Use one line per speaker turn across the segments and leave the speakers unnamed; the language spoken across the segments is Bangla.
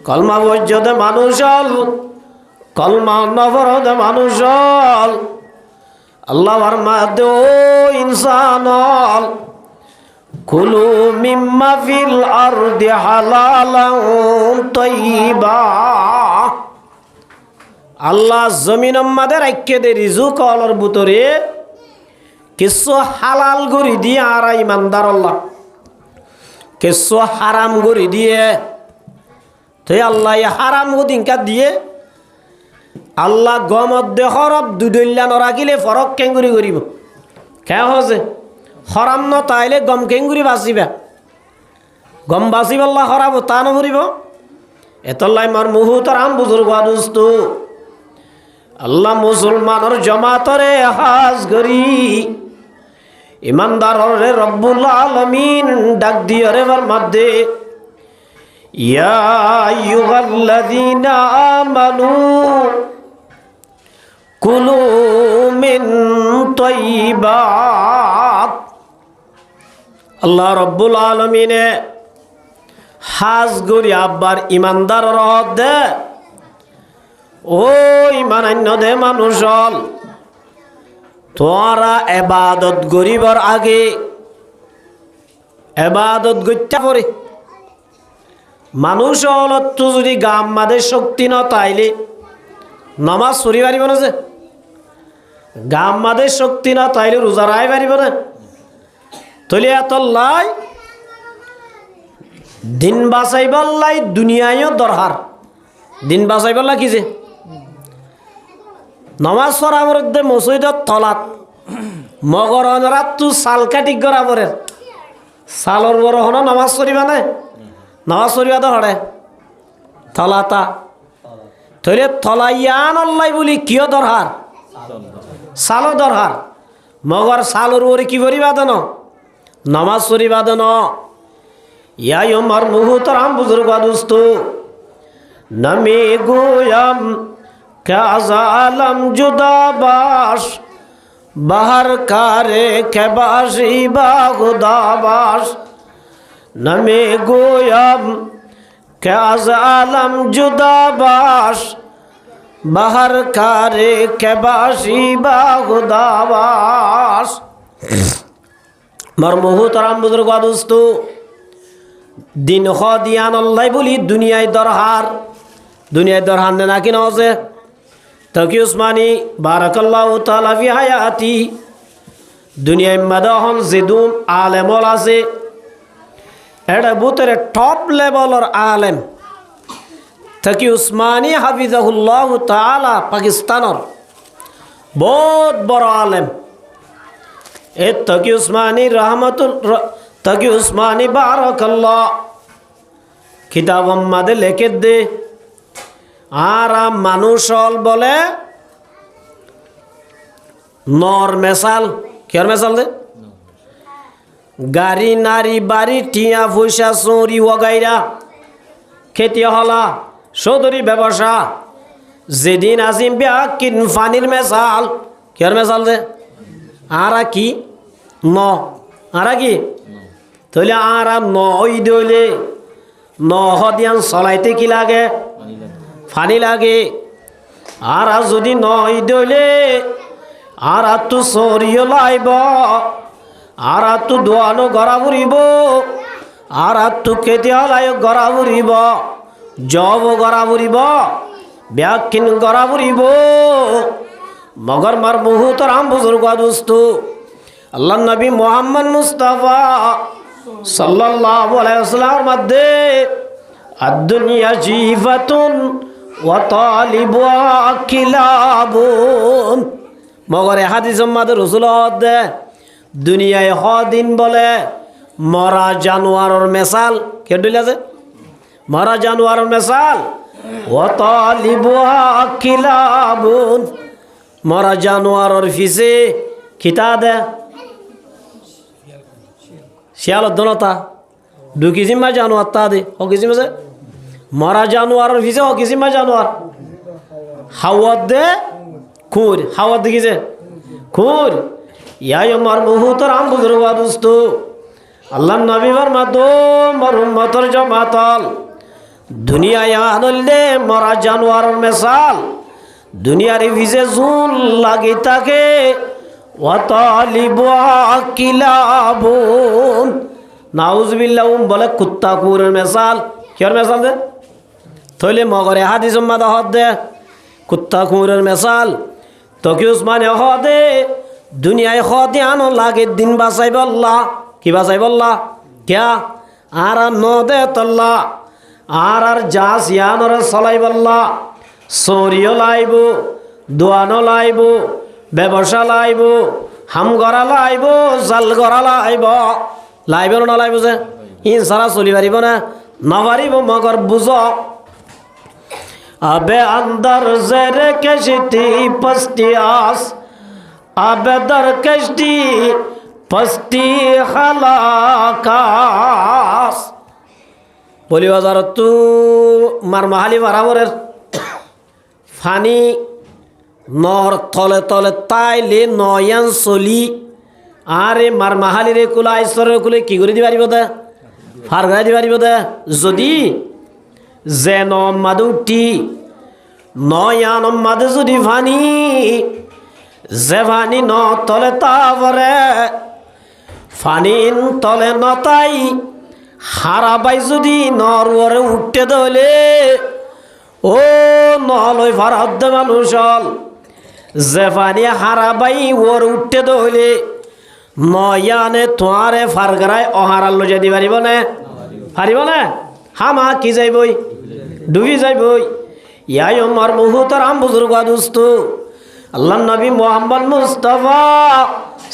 কলমা বজ্জতে মানুষ কলমা নবরদে মানুষ আল্লাহ ফরমাতে ও ইনসান কুলু মিম্মা ফিল আরদি হালালান তাইয়্যিবা। আল্লাহ জমিন আমাদের রাইখে দে রিজুক অলর ভিতরে কিছু হালাল করে দিয়ে আর ইমানদার আল্লাহ কিছু হারাম করে দিয়ে তো আল্লাহ হারাম দিনকা দিয়ে আল্লাহ গমধ্যে হরব দুদল্লা নরাকিলে ফরক কেঙ্গুরি করিব কে হসে হরাম ন তাইলে গম কেঙ্গুরি বাঁচিবা গম বাঁচিব আল্লাহ হরাব তা নমরিব এতলাই মার মুহুতর আম বুজুর্গ দুস্ত আল্লাহ মুসলমানের জমাতরে হাজ করি ইমানদাররে রব্বুল আলামিন ডাক দিয়ে রে মধ্যে ইয়া আইয়ুহাল্লাযীনা আমানু কুলু মিন তাইয়্যিবাত। আল্লাহ রব্বুল আলামিনে হাজ গরি আব্বার ইমানদার রহত দে ও ইমানান্য দে মানুষ তোরা এবাদত গরিবর আগে এবাদত গত্যা করে মানুষ হলত যদি গাম মাদে শক্তি ন তাইলে নমাজ পড়ি পারিব না যে গাম মাদে শক্তি না তাইলে রোজা রায় পারিব না তলে এত লাই দিন বাঁচাইবার লাই দুনিয়ায়ও দরকার দিন বাঁচাইবার লা কি যে নমাজ পড়ার মধ্যে মসজিদত তলাত মগর অনরাত তু সাল কাটি করা পরে সালর বড় হন নমাজ পড়িবা না নমাজ পড়িবা তো হরে তলাতা তৈলে তলাইয়ান অল্লাই বলি কিয় দরকার সালো দরকার মগর সালর ওরে কি করিবা দেন নমাজ পড়িবা দেন ইয়াই আমার মুহুতরাম বুজুর্গ দুস্ত নমে গোয়াম কাজালম জুদাবাস বাহার কারে কেবাসি বা খুদাবাস নমে গোয়াম কাজালম জুদাবাস বাহার কারে কেবাসি বা খুদাবাস। মার মুহুতরাম বুজুর্গ দোস্ত দিন খ দিয়ান আল্লাহ বলি দুনিয়ায় দরহার দুনিয়ায় দরহার না কি নজে তকি উসমানী বারাকাল্লাহু তাআলা ফি হায়াতি দুনিয়ায় মাদাহন জিদুম আলেমল আছে এটা বুতরে টপ লেভেলর আলেম তকি উসমানী হাফিজাহুল্লাহু তাআলা পাকিস্তানর বহুত বড় আলেম এ তকি উসমানী রহমাতুল তকি উসমানী বারাকাল্লাহ কিতাব আমাদের লেখে দে আর মানুষ বলে নর মেসাল কের মেসাল দে গাড়ি নারী বাড়ি টিয়া পয়সা চৌরি ওগাইরা খেতি হলা সৌদরি ব্যবসা যেদিন আজিম বিয়া কিন ফানির মেসাল কের মেসাল দে আর কি ন আর কি তাহলে আর নই দইলে নহ দিয়ান চলাইতে কি লাগে ফানি লাগে আর যদি নই দইলে আর তু সরিয়ে লাইব আর তু দোয়ানো গড়া বুড়িব আর তু খেতে হলাই গড়া বুড়িব জব গড়া বুড়িব ব্যাকিন গড়া বুড়িব মগর মার মুহুতর আম বুজুর্গ দোস্ত আল্লাহ নবী মুহাম্মদ মুস্তাফা সাল্লাল্লাহু আলাইহি ওয়াসাল্লামের মধ্যে আদ-দুনিয়া জিফাতুন ওয়া তালিবুহা কিলাবুন মগরে হাদিস মাদের রাসূল দে দুনিয়ায় দিন বলে মরা জানোয়ারের মেসাল কে দিলা যে মরা জানোয়ারের মেসাল ওয়া তালিবুহা কিলাবুন মরা জানোয়ারের ফিসে খিতা দে শিয়াল দনতা দু কিসিমা জানোয়ার তা দে ও কিসিমা যে মরা জানোয়ারের ফিসে ও কিসিমা জানোয়ার হাওয়া দে খুর হাওয়া দেখিছে খুর ইয়াই আমার মুহুতর আম বুজুর্গ দোস্ত আল্লাহ নবী ফরমাতো মর উম্মতের জামাতাল দুনিয়ায় আনলে মরা জানোয়ারের মেসাল দুনিয়ার ভিজে জুন লাগি থাকে ওয়াতালিবু কিলাবুন নাউজুবিল্লাহ বলে কুত্তা কুকুরের মেসাল কিয়র মেসাল দে থইলে মগরে হাদিস মাদা হদ দে কুত্তা কুকুরের মেসাল তকি উসমানে হদে দুনিয়ায় হদে আনো লাগে দিন বাঁচাই বল্লা কি বাঁচাই বল্লা ক্যা আর ন দে তল্লা আর জাস ইয়ানর চলাই বল্লা চৌরিও লাইব দোয়ানো লাইব ব্যবসা লাইব হাম গড়া লাইব জাল গড়া লাইব লাইব না লাইব যে ই সারা চলি পারিব না নপারিব মগর বুঝ আবে আন্দার জেরে কেশটি পস্তি আস আবে দর কেশটি পস্তি খালাকাস বলি বাজার তু মার মাহালি বারাবরের ফানি নর তলে তলে তাইলে নয়ান চলি আরে মার মাহালি রে কুলা ঈশ্বরের কুলে কি করে দি পারিব দে ফার গাই দি পারিব দে যদি যে নম্মাদ উঠি নয়ান মাদে যদি ফানি যে ফানি ন তলে তাবরে ফানিন তলে নতাই হারাবাই যদি নরওরে উঠতে দলে ও নলই ফারাদ্দ মানুষ হল যে ফানি হারাবাই ওর উঠতে দলে নয়ানে তোয়ারে ফারগারায় অহারাল্লো যেতে পারিব না পারিব না হামা কি যাইবই ডুবি যাইবই ইয়াই আমার মুহূর্তের আম বুজুর্গ দুস্ত আল্লাহ নবী মোহাম্মদ মুস্তাফা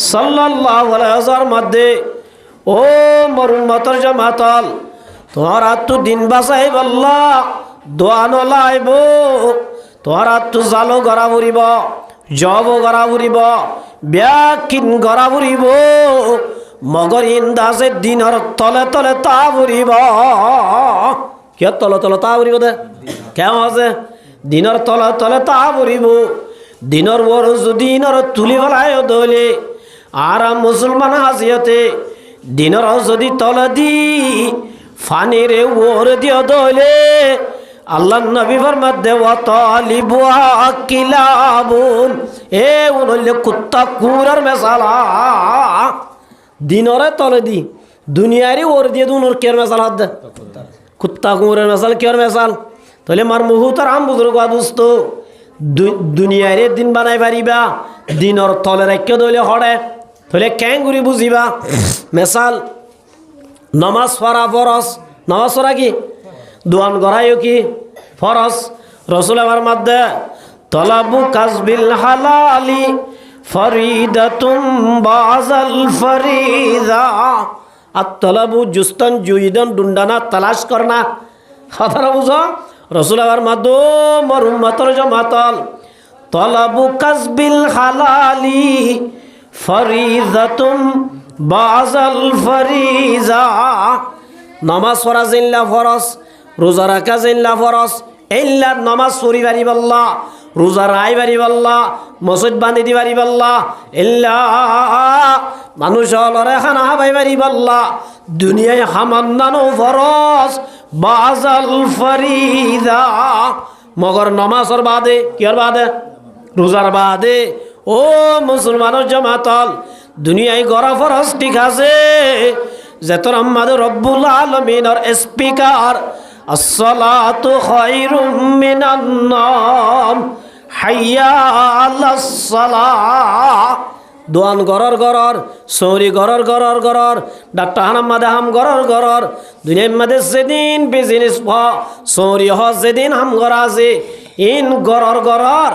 সাল্লাল্লাহু আলাইহি ওয়াসাল্লাম মধ্যে ও মোর উম্মতের জামাতল তোরা তো দিন বাঁচাই বল্লা দোয়ানো লাইব তোরা তো জালো গড়া ফুরিব জব গড়া ফুরিব ব্যাকিন গড়া ফুরিব মগর ইন্দাজে দিনের তলে তলে তা ফুরিব কে তলে তলে তা ফুরিব দে কেমন আছে দিনের তলে তলে তা ফুরিব দিনের বড় যদি তুলি ফেলায় দলে আর মুসলমান হাসিয়তে দিনের যদি তলে দি ফানিরে ওর দিও দলে আল্লাহ নবী ফরমাতে ওয়াতালিবু কিলাবুন এ উনলে কুত্তা কুকুরের মেসালা দিনরে তলে দি দুনিয়ারে ওর দিয়ে দুনোর কের মেসাল হাত দে কুত্তা কুকুরের মেসাল কের মেসাল তাহলে মার মুহূর্তের আম বুজুর্গ দুস্ত দুনিয়ারে দিন বানাই পারিবা দিনর তলে রাখ্য দলে হড়ে তাহলে ক্যাঙ্গুরি বুঝিবা মেসাল নমাজ পড়া ফরস নমাজ পড়া কি দোয়ান গড়াইও কি ফরস রসুল আমার মধ্যে তলাবু কাসবিল হালালি ফরিদাতুম বাজাল ফরিদা আর তলাবু জুস্তান জুইদন ডুন্ডানা তালাশ করনা কথাটা বুঝো রসুল আমার মাদ্দ মর উম্মতর জমাতল তলাবু কাসবিল হালালি ফরিদাতুম বাজাল ফরিজা নামাজ পড়া জিল্লা ফরস রোজা রাখা জিল্লা ফরস এইলা নামাজ পড়ি পারি বল্লা রোজা রাই পারি বল্লা মসজিদ বান্ধি দি পারি বল্লা এল্লা মানুষ হলরে খানা হাবাই পারি বল্লা দুনিয়ায় হামান্দানো ফরস বাজাল ফরিজা মগর নামাজর বাদে কিয়র বাদে রোজার বাদে ও মুসলমানের জামাতল দুনিয়ায় গড়া ফরস ঠিক আছে যে তোর আমাদের রব্বুল আলমিনের স্পিকার আসসালাতু খায়রুম মিনান নাওম হাইয়া আলাস সালাহ দোয়ান গরর গরর সৌরি গরর গরর গরর ডাক্তার হানাম মাদে হাম গরর গরর দুনিয়ার মাদে যেদিন বিজনেস সৌরি হ যেদিন হাম গড়া আছে ইন গরর গরর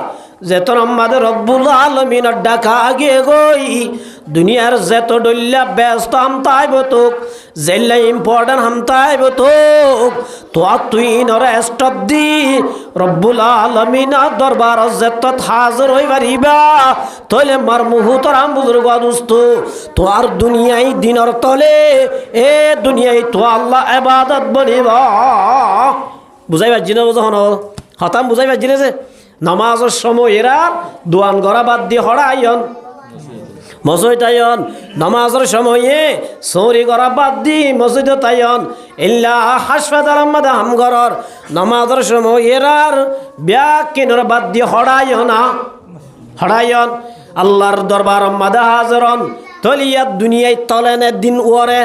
যেতন আমাদের রব্বুল আলমিনের ডাকা আগে গই দুনিয়ার যেত ডল্লা ব্যস্ত হামতাইব তোক যেল্লা ইম্পর্টেন্ট হামতাইব তোক তো তুই নর স্টপ দি রব্বুল আলমিনা দরবার যেত হাজির হই পারিবা তলে মার মুহূর্তর আম বুজুর্গ দুস্ত তো আর দুনিয়ায় দিনের তলে এ দুনিয়ায় তো আল্লাহ ইবাদত বলিবা বুঝাই পারছি না বুঝা হতাম বুঝাই পারছি না যে নামাজের সময় এরা দোয়ান গড়া বাদ দিয়ে হড়াইন মসজিদ তাইন নামাজের সময়ে চৌরি করা বাদ দি মসজিদ তাইন ইল্লা হাসপাতাল মধ্যে হামগরর নামাজের সময় এরার ব্যাগ কিনার বাদ দিয়ে হড়াইন আল্লাহর দরবার মধ্যে হাজরন তলিয়াত দুনিয়ায় তলেনে দিন ওরে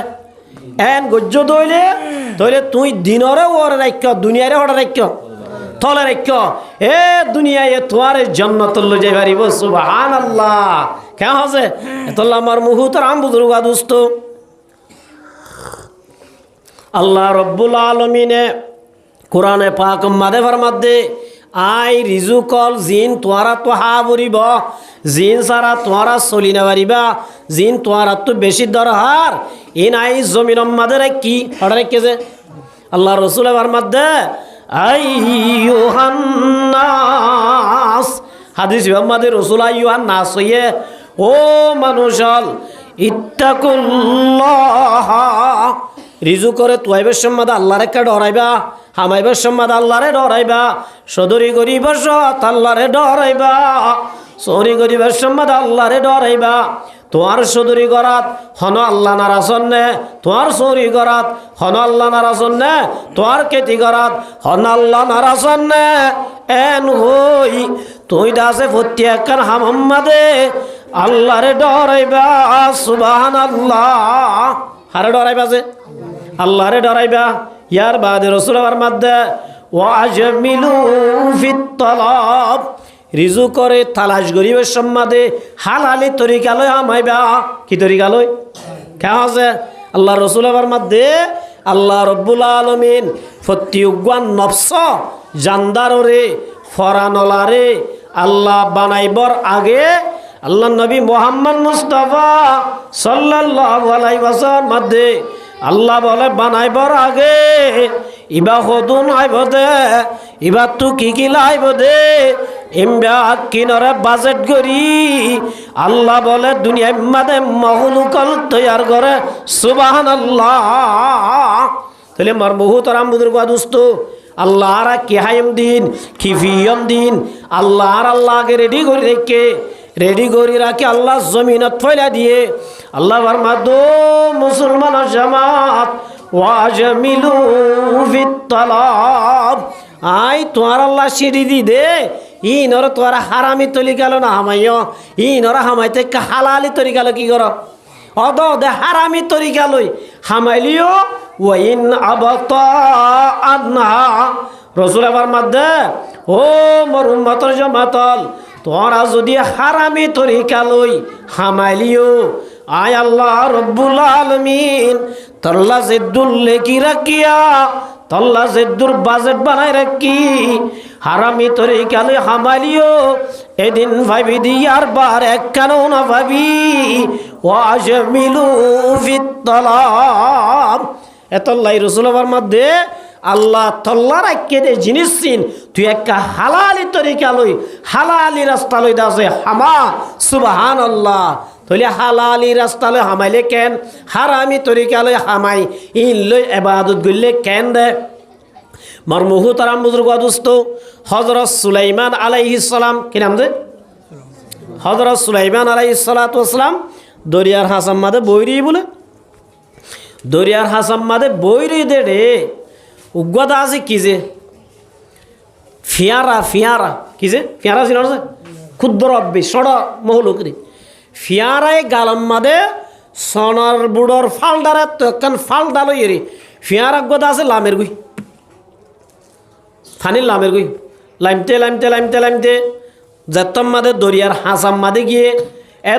এন গজ্জ তইলে তুই দিনরে ওরে রাখ দুনিয়ারে হড়া রাখ তলে রাখ এ দুনিয়ায় তোমার জান্নাতুল যাই পারিব সুবহানাল্লাহ কেন আছে এতলা আমার মুহুতর আম বুজুর্গা দোস্ত আল্লাহ রব্বুল আলমিনে কোরআনে পাক মাদে ফরমাদে আই রিজুকল জিন তোয়ারা তো হা বরিব জিন সারা তোয়ারা চলি না পারিবা জিন তোয়ারা তো বেশি দরহার ইন আই জমিন মাদে কি হড়া রেখেছে আল্লাহ রসুল ফরমাদে আইয়ুহান্নাস হাদিস মোহাম্মদের রসুল আইয়ুহান্নাস হইয়ে ও মানুষল ইত্তাকুল্লাহ রিজু করে তুয়াইবের সম্মাদ আল্লাহর একটা ডরাইবা হামাইবের সম্মাদ আল্লাহরে ডরাইবা সদরি গরিবের সৎ আল্লাহরে ডরাইবা সরি গরিবের সম্মাদ আল্লাহরে ডরাইবা তোমার সদরি গরাত হন আল্লাহ নারাসন নে তোমার সরি গরাত হন আল্লাহ নারাসন নে তোমার কেতি গরাত হন আল্লাহ নারাসন নে এন হই তুই দাসে ভর্তি একখান হামম্মাদে আল্লাহরে ডরাইবা সুবহানাল্লাহ হারে ডরাইবা যে আল্লাহরে ডরাইবা ইয়ার বাদে রসুলের মধ্যে ওয়াজমিলু ফিত তালাব রিজু করে তালাশ গরিবের সম্মাদে হালালি তরিকালয় আমাইবা কি তরিকালয় কেন আছে আল্লাহ রসুলের মধ্যে আল্লাহ রব্বুল আলমিন ফতিউগান নফস জান্দাররে ফরানলারে আল্লাহ বানাইবর আগে আল্লাহ নবী মোহাম্মদ মুস্তাফা সাল্লাল্লাহু আলাইহি ওয়াসাল্লাম মধ্যে আল্লাহ বলে বানাইবর আগে ইবা হদুন আইব দে ইবা তু কি লাইব দে এমবা কিনরে বাজেট করি আল্লাহ বলে দুনিয়া মাদে মহলুকল তৈয়ার করে সুবহানাল্লাহ তাহলে মার মুহুতরাম বুজুর্গ দোস্ত আল্লাহ আর কি হাইম দিন কি ফিয়ম দিন আল্লাহ আর আল্লাহকে রেডি করে রেখে রেডি করি রাখি আল্লাহ জমিনত ফয়লা দিয়ে আল্লাহ ফরমাদো মুসলমান জামাত ওয়াজমিলু ফিত তালাব আই তোমার আল্লাহ সিঁড়ি দি দে ই নর তোমার হারামি তলি গেল না হামাইয় ই নর হামাইতে হালালি তরি গেল কি কর অদ দে হারামি তরি গেলই হামাইলিও ওয়াইন আবতা আন্না রসুল আবার মধ্যে ও মোর উম্মতর জামাতল তোরা যদি হারামি তরিকা লই হামাইলিও আয় আল্লাহ রব্বুল আলমিন তল্লা জেদ্দুল লেকি রাখিয়া তল্লা জেদ্দুর বাজেট বানাই রাখি হারামি তরিকা লই হামাইলিও এদিন ভাবি দিয়ার বার এক কেন না ভাবি ওয়াজমিলু ফিত তালাব এতল্লাই রসুলের মধ্যে আল্লাহ তল্লা রাখিয়ে দে জিনিস চিন তুই একটা হালালি তরিকা লই হালালি রাস্তা লই দাসে হামা সুবহানাল্লাহ তাহলে হালালি রাস্তা লই হামাইলে কেন হারামি তরিকা লই হামাই ইন লই ইবাদত গইলে কেন দে মার মুহুতারাম বুজুর্গ দোস্ত হযরত সুলাইমান আলাইহিস সালাম কি নাম দে হযরত সুলাইমান আলাইহিস সালাতু ওয়াস সালাম দরিয়ার হাসাম মাদে বইরি বলে দরিয়ার হাসাম মাদে বইরি দে রে উগ্গদা আছে কি যে ফিয়ারা কি যে ফিয়ারা ছিল না ক্ষুদ্র অব্বি সড়া মহলুকরি ফিয়ারায় গালাম মাদে সোনার বুড়োর ফালডারে তো একখান ফালডা লই রে ফিয়ারা গদা আছে লামের গুই ফানির লামের গুই লাইমতে যাত্তম মাদে দরিয়ার হাসাম মাদে গিয়ে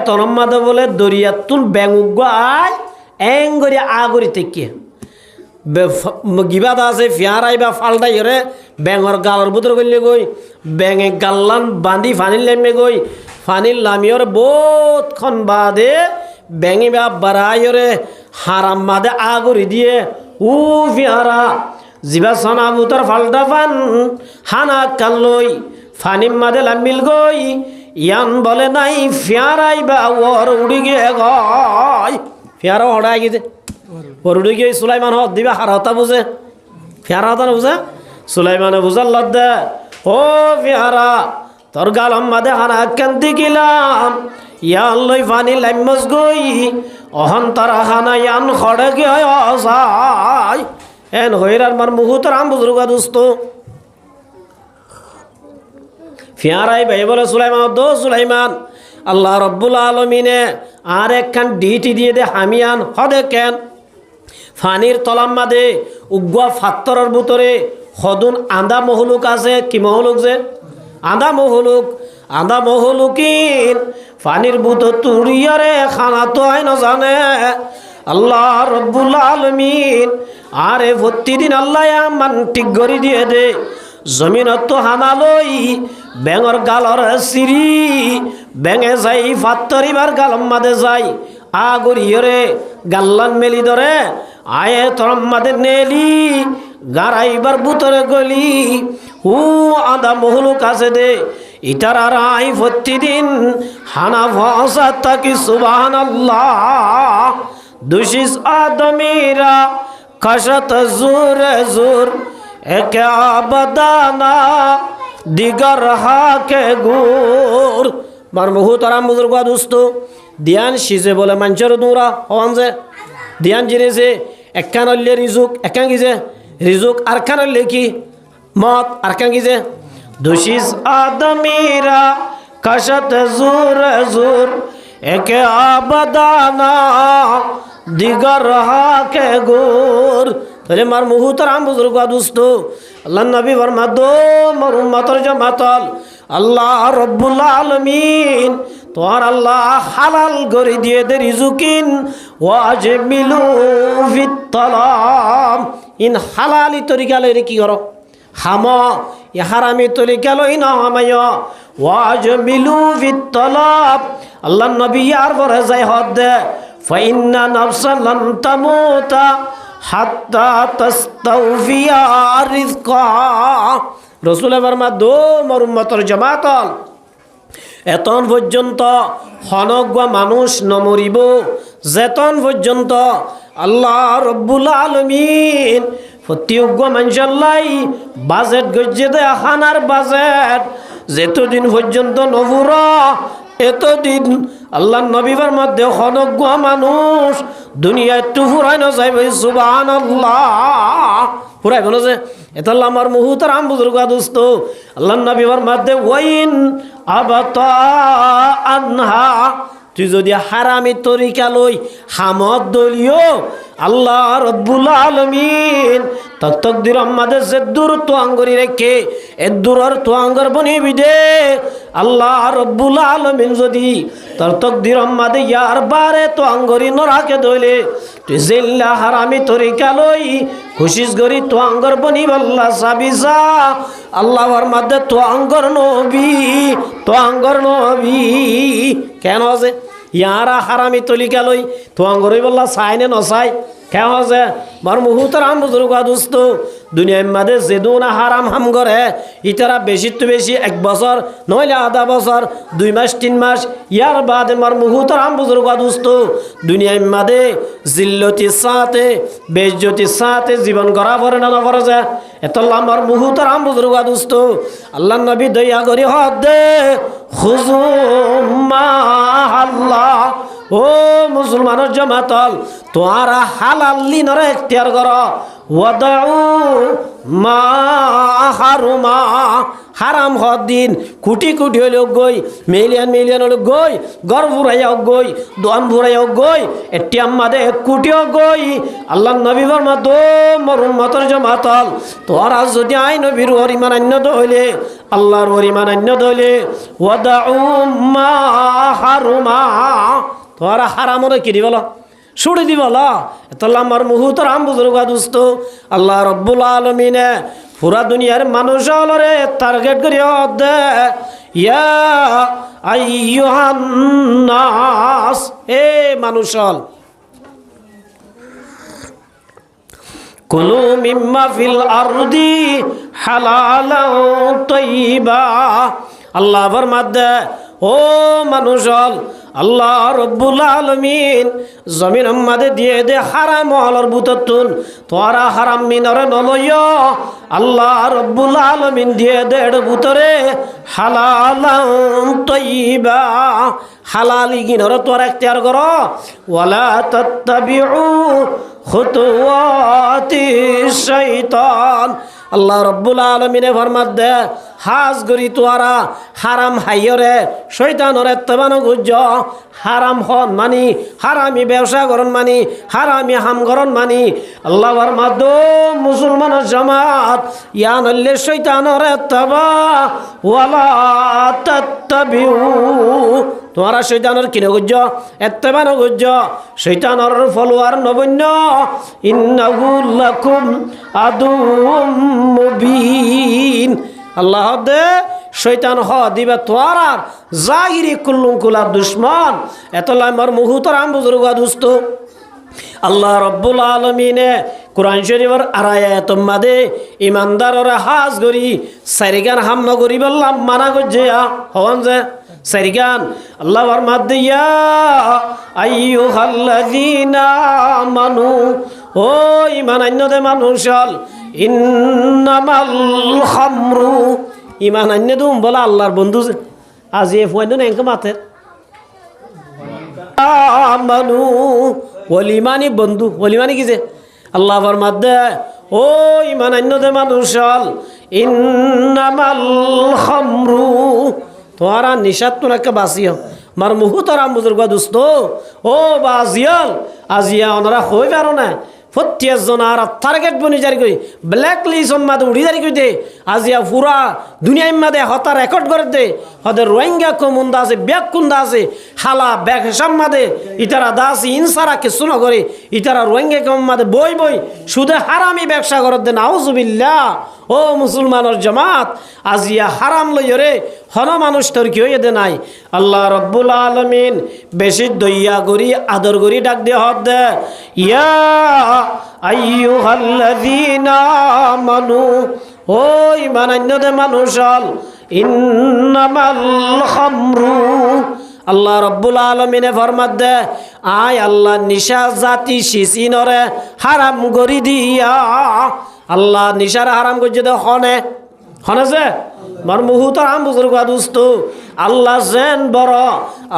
তনম মাদে বলে দরিয়ার তুন ব্যাং উগ্গ আয় এং গড়ি আগরি থেকে গিবাদ আছে ফিয়ারাই বা ফালটাই রে ব্যাঙর গালর বুতর করলে গই ব্যাঙে গাল্লান বান্ধি ফানির লামে গই ফানির লামিয়র বহুতক্ষণ বাদে ব্যাঙে বা বাড়াইরে হারাম মাদে আগরি দিয়ে উ ফিয়ারা জিবা সনা বুতর ফালটা ফান হানা কাল্লই ফানিম মাদে লামিল গই ইয়ান বলে নাই ফিয়ারাই বা ওর উড়ি গিয়ে গয় ফিয়ারা হড়াই গেছে পরুড়ি গিয়ে সুলাইমান হত দিবা হারাতা বুঝে ফিয়ারা হতা বুঝে সুলাইমানে বুঝার লদ্দে ও ফিয়ারা তোর গালম মাদে হানা কান্দি গিলাম ইয়া আল্লাহ পানি লাইমস গই অহন তারা খানা ইয়ান খড়ে গিয়ে যায় এন হইরার মার মুহুতর আম বুজুর্গ দোস্ত ফিয়ারাই ভাই বলে সুলাইমান দো সুলাইমান আল্লাহ রব্বুল আলমিনে আর একখান ডিটি দিয়ে দে হামিয়ান হদে কেন ফানির তলাম মাদে উগুয়া ফাত্তরের ভিতরে হদুন আন্দা মহলুক আছে কি মহলুক যে আন্দা মহলুকিন ফানির বুত তুরিয়ারে খানা তো আই না জানে আল্লাহ রব্বুল আলমিন আরে প্রতিদিন আল্লাহ মান ঠিক গড়ি দিয়ে দে জমিনত তো হানা লই ব্যাঙর গালর সিরি ব্যাঙে যাই ফাত্তরিবার গালম মাদে যাই আগরিয়রে গাল্লান মেলি ধরে আয়ে তরম মাদে নেলি গারাইবার বুতরে গলি ও আদা মহলু কাছে দে ইটার আর আই প্রতিদিন হানা ভাষা তাকি সুবহানাল্লাহ দুশিস আদমিরা কাশত জোর জোর একে আবাদানা দিগর হাকে গুর মার মুহু তারা বুজুর্গ দোস্ত দিয়ান সিজে বলে মানুষের দৌড়া হওয়ান যে দিয়ান জিনিসে একখান হইলে রিজুক একখান গিজে রিজুক আর খান হইলে কি মত আর খান গিজে দুশিস আদমিরা কাশত জোর জোর একে আবাদানা দিগর হাকে গুর তাহলে মার মুহুতর আম বুজুর্গ দোস্ত আল্লাহ নবী ফরমাদ মোর উম্মতের জামাতল আল্লাহ রব্বুল আলামিন তোর আল্লাহ হালাল করে দিয়ে দে রিজুকিন ওয়াজমিলু ফিত তালাম ইন হালালি তরিকা লইরে কি করো হাম ই হারামি তরিকা লই না হামায় ওয়াজমিলু ফিত তালাব আল্লাহ নবী আর বরে যাই হদ দে ফাইন্না নাফসান লান তামুতা হাত্তা তাস্তাউফিয়া রিজকা রাসূল ফরমাদ দো মোর উম্মতের জামাতল এতন পর্যন্ত হনগ্বা মানুষ নমরিব যেতন পর্যন্ত আল্লাহ রব্বুল আলামিন প্রত্যেক মানুষাল্লাই বাজেট গজ্জে দে খানার বাজেট যেতদিন পর্যন্ত নবুর এতদিন আল্লাহ নবীবার মধ্যে হনগ্বা মানুষ দুনিয়ায় একটু ফুরাই না যাইবে সুবহানাল্লাহ ফুরাইব না যে এটা আমার মুহুতর আম বুজুর্গ দোস্ত আল্লাহ নবীবার মধ্যে ওয়াইন আবাতা আনহা তুই যদি হারামি তরিকা লই হামদ দলিও আল্লাহ রব্বুল আলামিন তকদির আমাদের যে দূর তো আঙ্গরি রেখে এ দূরের তো আঙ্গর বনিবি দে আল্লাহ রব্বুল আলামিন যদি তোর তকদির আমাদের ইয়ার বারে তো আঙ্গরি নরাকে দইলে তুই জিল্লা হারামি তরিকা লই খুশিস গরি তো আঙ্গর বনিব আল্লাহ সাবিসা আল্লাহর মধ্যে তো আঙ্গর নবী কেন আছে ইয়ারা হারামি তলিকা লই তো আঙ্গরই বললা চাই নে নচাই কেন আছে মার মুহুতর আম বুজুর্গ দোস্ত দুনিয়ার মাঝে যেদুনা হারাম হাম করে ইতারা বেশি তো বেশি 1 বছর নইলে আধা বছর 2 মাস 3 মাস ইয়ার বাদে মার মুহুতর আম বুজুর্গ দোস্ত দুনিয়ার মাঝে জিল্লতির সাথে বেজ্জতির সাথে জীবন গড়া পড়ে না পড়ে যায় এতলা আমার মুহুতর আম বুজুর্গ দোস্ত আল্লাহ নবী দয়া করে হদ দে খুজুম আল্লাহ ও মুসলমানের জামাতল তোরা হালাল্লি নরে এখতিয়ার কর ওয়াদাউ মা হারুমা হারাম হদ দিন কোটি কোটি হইলে গই মিলিয়ন হলে গই গর ফুরাইয়া গই দম ফুরাইয়া গই এটি আমাদের 1 কোটিও গই আল্লাহ নবী ফরমাদ মোর উম্মতের জামাতল তোরা যদি আই নবীর ইমান আন্য হইলে আল্লাহর ইমান আন্য হইলে ওয়াদাউ মা হারুমা তোরা হারামরে কি দিবল ছুড়ে দিবল এতলা আমার মুহুতর আম বুজুর্গ দোস্ত আল্লাহ রব্বুল আলামিনে পুরা দুনিয়ার মানুষ হলরে টার্গেট করি দে ইয়া আইয়ুহান নাস এ মানুষ হল কুলু মিম্মা ফিল আরদি হালালাও তাইয়্যিবা আল্লাহ ফরমাদ ও মানুষ হল আল্লাহ রব্বুল আলামিন জমিন আমাদের দিয়ে দে হারাম হলর বুততুন তোরা হারাম মিনরে নলয় আল্লাহ রব্বুল আলামিন দিয়ে দে এর ভিতরে হালালান তয়্যিবা হালালি গিনর তোরা ইখতিয়ার করো ওয়ালা তাত্তাবিউ খুতুওয়াতিশ শাইতান আল্লাহ রব্বুল আলমিনে ফরমাত দে হাজ গরি তোয়ারা হারাম হাইয়রে শৈতানর এত্তবানো গুজ্জ হারাম হন মানি হারামি ব্যবসা করন মানি হারামি হাম করন মানি আল্লাহ ফরমাত দো মুসলমানের জামাত ইয়া নল্লে শৈতানর এত্তবা ওয়ালা তাত্তাবিউ তোমরা শৈতানের কিনে গুজ্জ এত্তবানো গুজ্জ শৈতানর ফলোয়ার নবন্য ইন্নাহু লাকুম আদুউম মুবিন আল্লাহ দে শৈতান হ দিবে তোয়ার জাহিরি কুল্লুম কুলা দুশ্মন এতলাই মর মুহুতর আম বুজুর্গ দুস্ত আল্লাহ রব্বুল আলমিনে কোরআন শরীফের আয়াতের মাঝে ইমানদাররা হাজ করি সারিগান হামনা করি বললাম মানা করছে হন যে সারিগান আল্লাহর মাধ্যমে ইয়া আইয়ুহাল্লাযীনা আমানু ও ইমান আন্যদে মানুষ হল ইন্নামাল খামরু ইমান আন্য দুম বলা আল্লাহর বন্ধু আজ এ ফোন না এঙ্ক মাথে আমানু ওলিমানি বন্ধু ওলিমানি কি যে আল্লাহ ফরমাদে ও ইমান আন্যদে মানুষ হল ইন্নামাল খামরু তোরা নিশাত তো নাকি বাসিও মার মুহু তোরা বুজুর্গ দুস্ত ও বাজিয়াল আজিয়া ওনারা হই পারো না প্রত্যেক জন আর টার্গেট বনি জারি করি ব্ল্যাক লিস্ট মাদে উড়ি জারি করে দে আজিয়া পুরা দুনিয়ার মাদে হতা রেকর্ড করে দে হদের রোহিঙ্গা কমুন্দা আছে ব্যাগ কুন্দা আছে হালা ব্যাগ হিসাব মাদে ইতারা দাসি ইনসারা কিছু না করে ইতারা রোহিঙ্গা কম মাদে বই বই শুধু হারামি ব্যবসা করে দে নাউজুবিল্লাহ ও মুসলমানের জামাত আজিয়া হারাম লইরে হন মানুষ তোর কি হয়ে দে নাই আল্লাহ রব্বুল আলামিন বেশি দইয়া করি আদর করি ডাক দিয়ে হদ দে ইয়া আইয়ুহাল্লাযীনা আমানু ও ইমানান্যদে মানুষ হল ইন্নামাল খামরু আল্লাহ রব্বুল আলমিনে ফরমাত দে আয় আল্লাহ নিশা জাতি শিসিনরে হারাম করি দিয়া আল্লাহ নিশার হারাম করছে দে হনে হনেছে মার মুহুতর আম বুজুর্গ দুস্ত আল্লাহ যেন বড়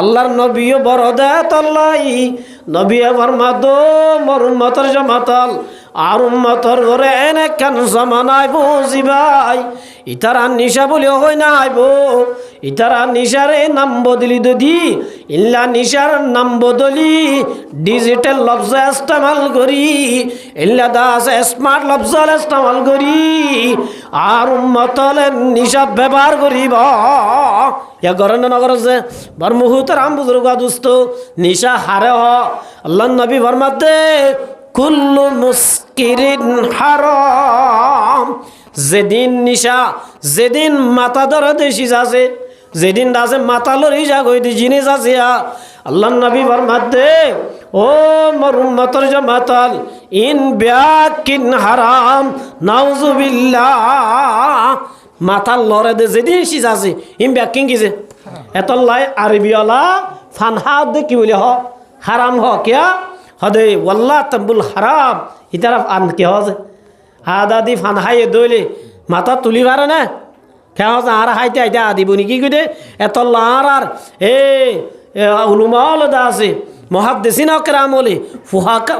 আল্লাহর নবীও বড় দে তল্লাই নবী ফরমাত মোর উম্মতের জামাতাল আর উম্মতর ঘরে এনে কেন জমানায় বুঝিবাই ইতারা নিশা বলিও হয় না আইব ইতারা নিশারে নাম বদলি যদি ইল্লা নিশার নাম বদলি ডিজিটাল লফজ ইস্তেমাল করি ইল্লা দাস স্মার্ট লফজ ইস্তেমাল করি আর উম্মতলের নিশা ব্যবহার করিব ইয়া গরন নগর যে বার মুহুতর আম বুজুর্গ দুস্ত নিশা হারে হ আল্লাহ নবী ফরমাতে কুল্লু মুস্কিরিন হারাম যেদিন নিশা যেদিন মাথা ধরে দেশি যাচ্ছে যেদিন দাসে মাথা লড়ি যা গই জিনিস আছে আল্লাহ নবী ফরমাতে ও মোর উম্মতের জামাতাল ইন বিয়াকিন হারাম নাউজুবিল্লাহ মাথা লড়ে দে যেদিন সিজ আছে ইন বিয়াকিন কিছে এতলাই আরবিওয়ালা ফানহা দে কি বলে হ হারাম হ কিয়া হদে ওয়াল্লাহ তাবুল হারাম ইতারা আন কে হজে আদাদি ফানহায়ে দইলে মাথা তুলি পারে না কেন আর হাইতে হাইতে আদিব নাকি কই এত আর এ উলুমা আলাদা আছে মহাদ্দেশিন কেরাম হলে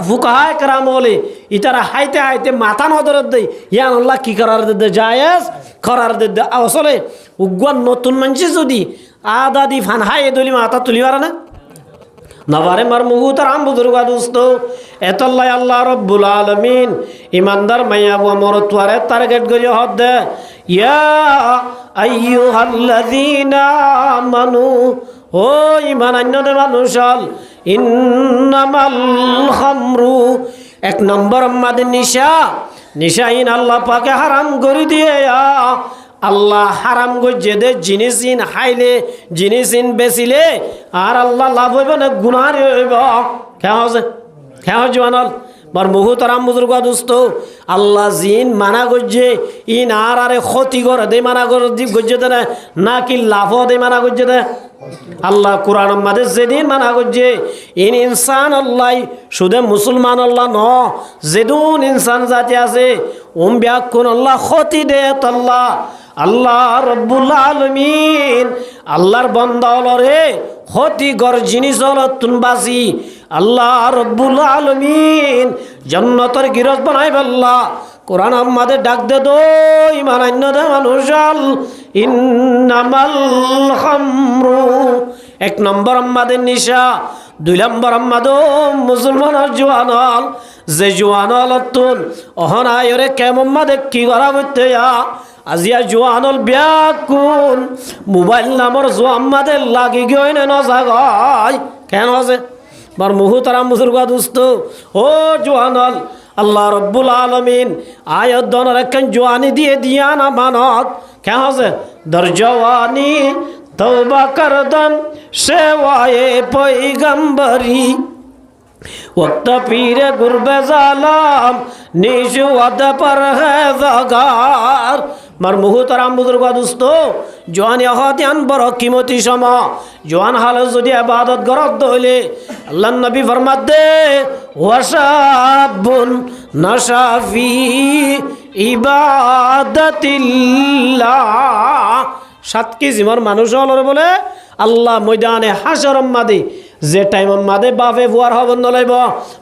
ফুকাহা কেরাম হলে ইতারা হাইতে হাইতে মাথা নদরত দেয় ইয়ান আল্লাহ কি করার দে জায়েজ করার দে আসলে উগুয়ান নতুন মানুষ যদি আদাদি ফানহায়ে দইলে মাথা তুলি পারে না নবারে মার মুহুতর আম বুজুর্গ দুস্ত এতল্লাই আল্লাহ রব্বুল আলামিন ইমানদার মাইয়া আমর তোয়ারে টার্গেট করি হদ দে ইয়া আইয়ুহাল্লাযীনা আমানু ও ইমানান্যদে মানুষ হল ইন্নামাল খামরু এক নম্বর আমাদের নিশাইন আল্লাহ পাকে হারাম করে দিয়ে আল্লাহ হারাম গজ্জে দে জিনিসিন হাইলে জিনিসিন বেচিলে আর আল্লাহ লাভ হইব না গুনার হইব খেয়া জোয়ানল বার মুহুতর আম বুজুর্গ দুস্ত আল্লাহ জিন মানা গজ্জে ইন আর আরে ক্ষতি করে দে মানা করে গজ্জে দে না কি লাভ দে মানা গজ্জে দে আল্লাহ কোরআন মাঝে যেদিন মানা করছে ইন ইনসান আল্লাহ শুধু মুসলমান আল্লাহ ন যেদিন ইনসান জাতি আছে ব্যাকুন আল্লাহ ক্ষতি দে আল্লাহ আল্লাহ রব্বুল আলামিন আল্লাহর বান্দা হলরে ক্ষতিকর জিনিস হল তুনবাসি আল্লাহ রব্বুল আলামিন জান্নাতের গিরজ বানাই আল্লাহ কোরআন আমাদের ডাক দে দো ইমানান্য দে মানুষাল ইন্নামাল খামরু এক নম্বর আমাদের নিশা দুই নম্বর আমাদের মুসলমানের জোয়ানল যে জোয়ানল তুন অহনায়রে কেমন মাদে কি করা হইতে আজিয়া জোয়ানল ব্যাকুন মোবাইল নামর জোয়াম্মাদের লাগি গিয়ে নজাগায় কেন আছে বার মুহুতারাম বুজুর্গা দুস্ত ও জোয়ানল আল্লাহ রব্বুল আলমিন আয়াত দনের একখান জোয়ানি দিয়ে দিয়া না মানত কেন আছে দরজওয়ানি তওবা করদম সেওয়ায়ে পয়গম্বরি वक्त पीरे गुरबे जालम निशु वद पर है जगार मार मुहतराम बुजुर्ग दोस्तो जवान यहातियान बड़ कीमती समा जवान हाल যদি ইবাদত গরদ হইলে আল্লাহর নবী ফরমাত দে ওয়াশাবুন নাশাফি ইবাদাতিল্লাহ সাত কেজিমার মানুষ হলরে বলে আল্লাহ ময়দানে হাশরম মাদি যে টাইম মাদে বাপে ভুয়ার হবন নলাইব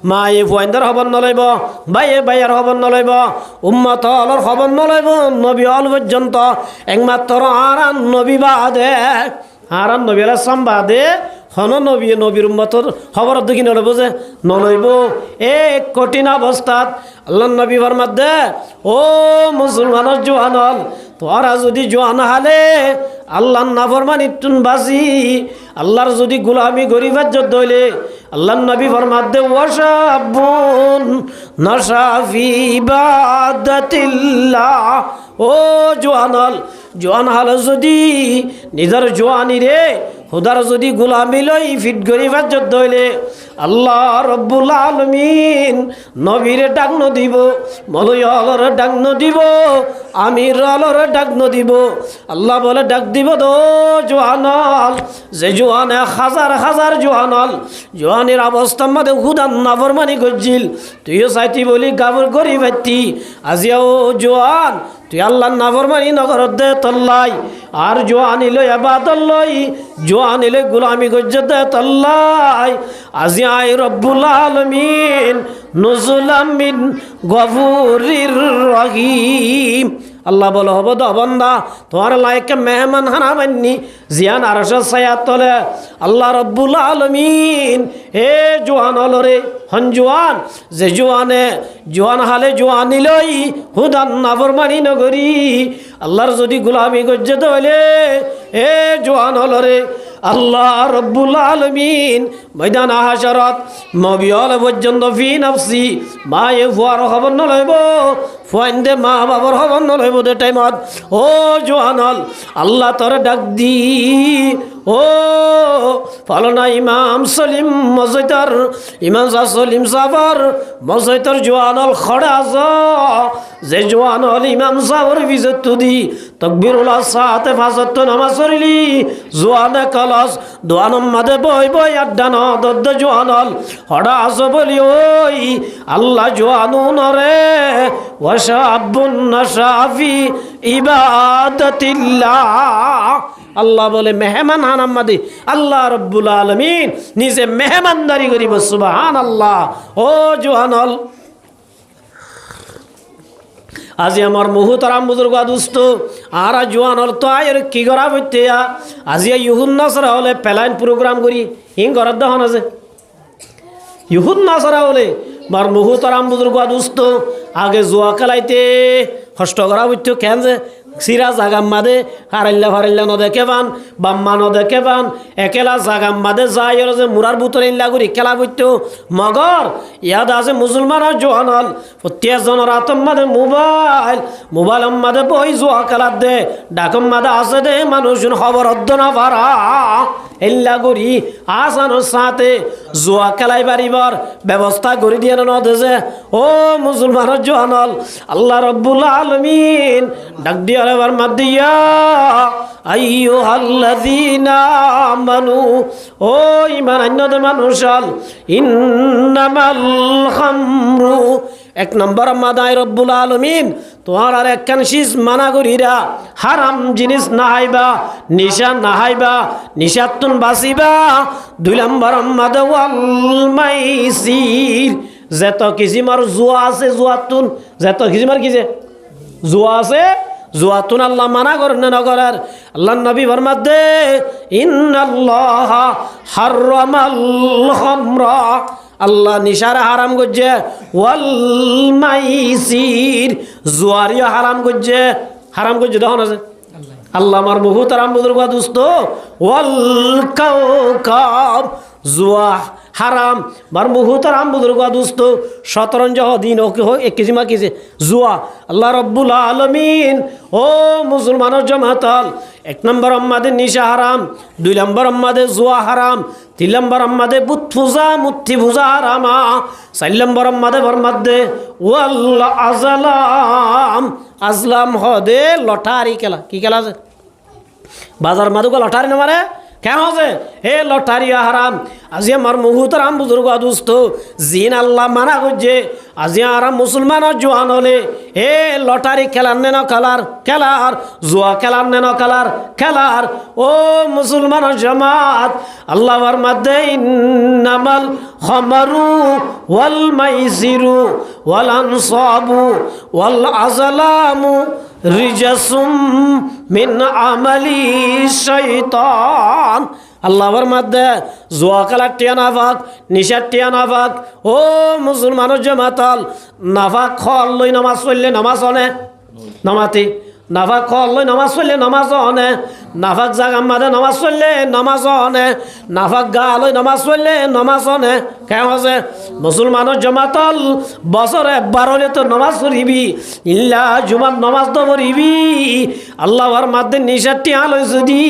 মায়ে ভুয়াইন্দার হবন নলাইব বাইয়ে বাইয়ার হবন নলাইব উম্মত হলর হবন নলাইব নবী হল পর্যন্ত একমাত্র আরান নবী বাদে আরান নবী আলাইহিস বাদে হন নবী নবীর উম্মতর খবর দেখি নলইব যে নলইব এক কঠিন অবস্থাত আল্লাহ নবী ফরমাত দে ও মুসলমানের জওয়ানল তোরা যদি জওয়ান হালে আল্লাহর নাফরমানি তুন বাসি আল্লাহর যদি গোলামি গরিবাত যদ হইলে আল্লাহর নবী ফরমাত দে ওয়াশাবুন নাশাফি ইবাদাতিল্লাহ ও জওয়ানল জওয়ান হাল যদি নিজের জওয়ানি রে খুদার যদি গোলামি লই ফিট গরিবাত যদ হইলে আল্লাহ রব্বুল আলামিন নবীরে ডাক ন দিব মলয়লর ডাক ন দিব আমির আলর ডাক ন দিব আল্লাহ বলে ডাক দিব দো জওয়ানল যে জওয়ানে হাজার হাজার জওয়ানল জওয়ানের অবস্থা মধ্যে খুদার নাফরমানি করছিল তুইও চাইতি বলি গাবর গরিবাতি আজিও জওয়ান তুই আল্লাহর নাফরমানি নগর দে তল্লাই আর জওয়ানি লই ইবাদত লই জওয়ানি লই গোলামি গজ্জত দে তল্লাই আজি আই রব্বুল আলামিন নুজুলাম মিন গফুরির রহিম আল্লাহ বলে হব দো বন্দা তোমার লায়কে মেহমান হানা বান্নি জিয়ান আরশের ছায়াত তলে আল্লাহ রব্বুল আলামিন হে জওয়ান হলরে হন জওয়ান যে জওয়ানে জওয়ান হালে জওয়ানি লই হুদান নাফরমানি নগরী আল্লাহর যদি গোলামি গজ্জত হইলে হে জওয়ান হলরে আল্লাহ রব্বুল আলামিন ময়দান হাশরত নবিয়ল পর্যন্ত ফি নফসি মায়ে ফুয়ার খবর নলইব ফুয়াইন্দে মা বাবার খবর নলইব দে টাইমত ও জওয়ানল আল্লাহ তোর ডাক দি ও পালনা ইমাম সলিম মসজিদর ইমাম সলিম সাফর মসজিদর জওয়ানল খড়া যে জওয়ানল ইমাম সাফর বিজত দি তকবীরুল্লাহ সাথে ফাজত নামাজ পড়লি জওয়ানে কলস দোয়ানম মাদে বই বই আড্ডা ন দদ্দ জওয়ানল হড়া আস বলি ওই আল্লাহ জওয়ানু নরে ওয়াশাবুন নাশাফি ইবাদাতিল্লাহ আল্লাহ বলে মেহমান হানাম্মাদি আল্লাহ রব্বুল আলামিন নিজে মেহমানদারি করিব সুবহানাল্লাহ ও জওয়ানল আজি আমার মুহুতারাম বুজুর্গ দুস্ত আর জওয়ানল তো আয়ের কি করা হইতে আজি ইহুদ নাসরা হলে প্যালাইন প্রোগ্রাম করি হিং ঘর দহন আছে ইহুদ নাসরা হলে মার মুহুতারাম বুজুর্গ দুস্ত আগে জুয়া খেলাইতে কষ্ট করা হইতো কেন যে সিরা জাগাম মাদে হারাইল্লা ফারাইল্লা নদেকে পান বাম্মা নদেকে পান একেলা জাগাম মাদে যাই যে মুরার বুতর ইল্লা করি খেলা করতো মগর ইয়াদ আছে মুসলমানের জওয়ানল প্রত্যেকজনের আতম মাদে মোবাইল মাদে বই জোয়া খেলার দে ডাকম মাদে আছে দে মানুষ খবর অদ্দ না পারা ইল্লা করি আসানোর সাথে জোয়া খেলাই পারিবার ব্যবস্থা করে দিয়ে নদেছে ও মুসলমানের জওয়ানল আল্লাহ রব্বুল আলামিন ডাক দিয়া আল্লাহর ফরমাদিয়া আইয়ুহাল্লাযীনা আমানু ও ঈমান আনয়ত মানুষাল ইন্নামাল খামরু এক নম্বর মাদায় রব্বুল আলামিন তোমার আর একখান শীষ মানা করিরা হারাম জিনিস না হাইবা নিশা না হাইবা নিশাতুন বাসিবা দুই নম্বর মাদা ওয়াল মাইসির যত কিসিমার জুয়া আছে জুয়াতুন যত কিসিমার কিছে জুয়া আছে জুয়াতুন আল্লাহ মানা করেন না করার আল্লাহ নবী ফরমাত দে ইন্নাল্লাহা হারামাল খামরা আল্লাহ নিশারা হারাম করছে ওয়াল মাইসির জুয়ারিও হারাম করছে দেখুন আছে আল্লাহ আমার বহুত আরাম বুজুর্গ দোস্ত ওয়াল কাওকাব জুয়া হারাম মার বহুত আরাম বুজুর্গ দোস্ত শতরঞ্জ দিন ওকে এক কেজি মা কেজি জুয়া আল্লাহ রব্বুল আলামিন ও মুসলমানের জামাতাল এক নম্বর আমাদের নিশা হারাম দুই নম্বর আমাদের জুয়া হারাম তিন নম্বর আমাদের বুত পূজা মূর্তি পূজা হারামা চার নম্বর আমাদের ফরমাদে ওয়াল আজলাম আজলাম হদে লটারি খেলা কি খেলা আছে বাজার মাদুকা লটারি না মারে কেন আছে হে লটারি হারাম আজি আমার মুহুতর আম বুজুর্গ দোস্ত জিন আল্লাহ মানা করছে আজি আরাম মুসলমান জোয়ান হলে হে লটারি খেলার নেন খেলার জুয়া খেলার নেন খেলার ও মুসলমান জামাত আল্লাহর মধ্যে ইন্নামাল খামরু ওয়াল মাইসিরু ওয়াল আনসাবু ওয়াল আজলামু রিজাসুম মিন আমালি শাইতান আল্লাহর মধ্যে জুয়া খেলার টিয়া নাফাক নিশার টিয়া নাফাক ও মুসলমানের জামাতাল নাফাক খল লই নামাজ পড়লে নামাজ অনে নামাতি নাফাক খল লই নামাজ পড়লে নামাজ অনে নাফাক জাগাম মাদে নামাজ পড়লে নামাজ অনে নাফাক গা লই নামাজ পড়লে নামাজ অনে কেমন আছে মুসলমানের জামাতাল বছরে 12 তো নামাজ পড়িবি ইল্লা জুমার নামাজ তো পড়িবি আল্লাহর মধ্যে নিশার টিয়া লই যদি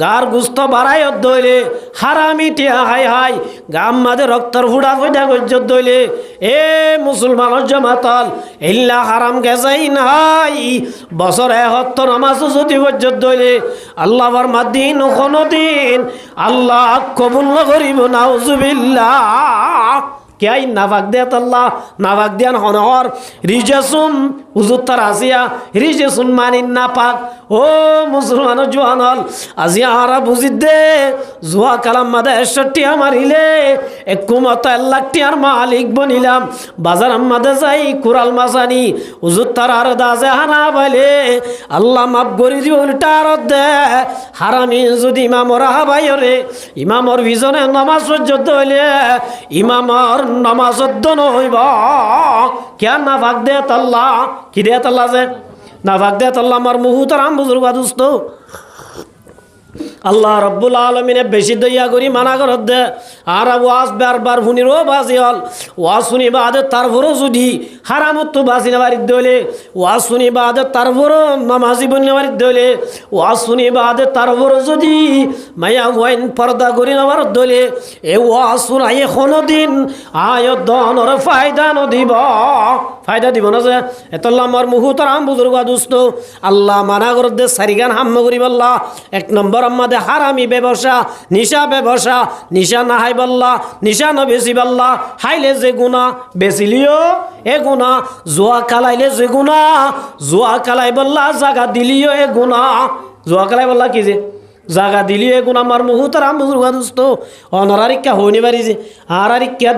গার গুস্ত বাড়াই দইলে হারামি টিয়া হাই গাম মাদে রক্তর ফুড়া ফুটা গজ্জত দইলে এ মুসলমানের জামাতাল ইল্লা হারাম গেজাই নাই বছরে 71 নামাজ যদি গজ্জত দইলে আল্লাহর মাদ্দিন কোনদিন আল্লাহ কবুল না করিব নাউজুবিল্লাহ কেই নাফাক দেত আল্লাহ নাফাক দিয়ান হনহর রিজাসুম হুজুর তার আসিয়া রিজাসুন মানিন নাপাক ও মুসলমান জোয়ানল আজিয়া হারা বুঝি দে জুয়া কালাম মাদা 61 মারিলে একুমত 1 লাখ টিয়ার মালিক বনিলাম বাজার আমাদে যাই কুরাল মাসানি হুজুর তার আর দাজে হানা বলে আল্লাহ মাফ করি দিব উল্টার দে হারামি যদি ইমামর হাবাইরে ইমামর ভিজনে নামাজ সহ্যত হইলে ইমামর নামাজ নইব কেন নাফাক দে আল্লাহ কি দে আল্লাহ যে নাফাক দে আল্লাহ আমার মুহুতর আম বুজুর্গ দোস্ত আল্লাহ রব্বুল আলমিনে বেশি দইয়া করি মানা করত দে আর ওয়াজ বারবার শুনিরও বাজি হল ওয়াজ শুনি বাদে তারপরও যদি হারামত তো বাজি নেবারিত দইলে ওয়াজ শুনি বাদে তারপরও নামাজি বনি নেবারিত দইলে ওয়াজ শুনি বাদে তারপরও যদি মায়া ওয়াইন পর্দা করি নেবার দইলে এ ওয়াজ শুনাই কোনোদিন আয়ত দনর ফায়দা নদিব ফায়দা দিব না যে এতল্লা আমার মুহুতর আম বুজুর্গ দোস্ত আল্লাহ মানা করত দে সারিগান হাম্ম করিব আল্লাহ এক নম্বর আমাদের হারামি ব্যবসা নিশা ব্যবসা নিশা না হাই বল্লা নিশা না বেশি বল্লা হাইলে যে গুণা বেচিলিও এ গুণা জোয়া কালাইলে যে গুণা জোয়া কালাই বল্লা জাগা দিলিও এ গুণা জোয়া কালাই বল্লা কি যে জাগা দিলিও এ গুণা আমার মুহুতর আম বুজুর্গ দোস্ত অনারিকা হইনি পারিছে আরারিকা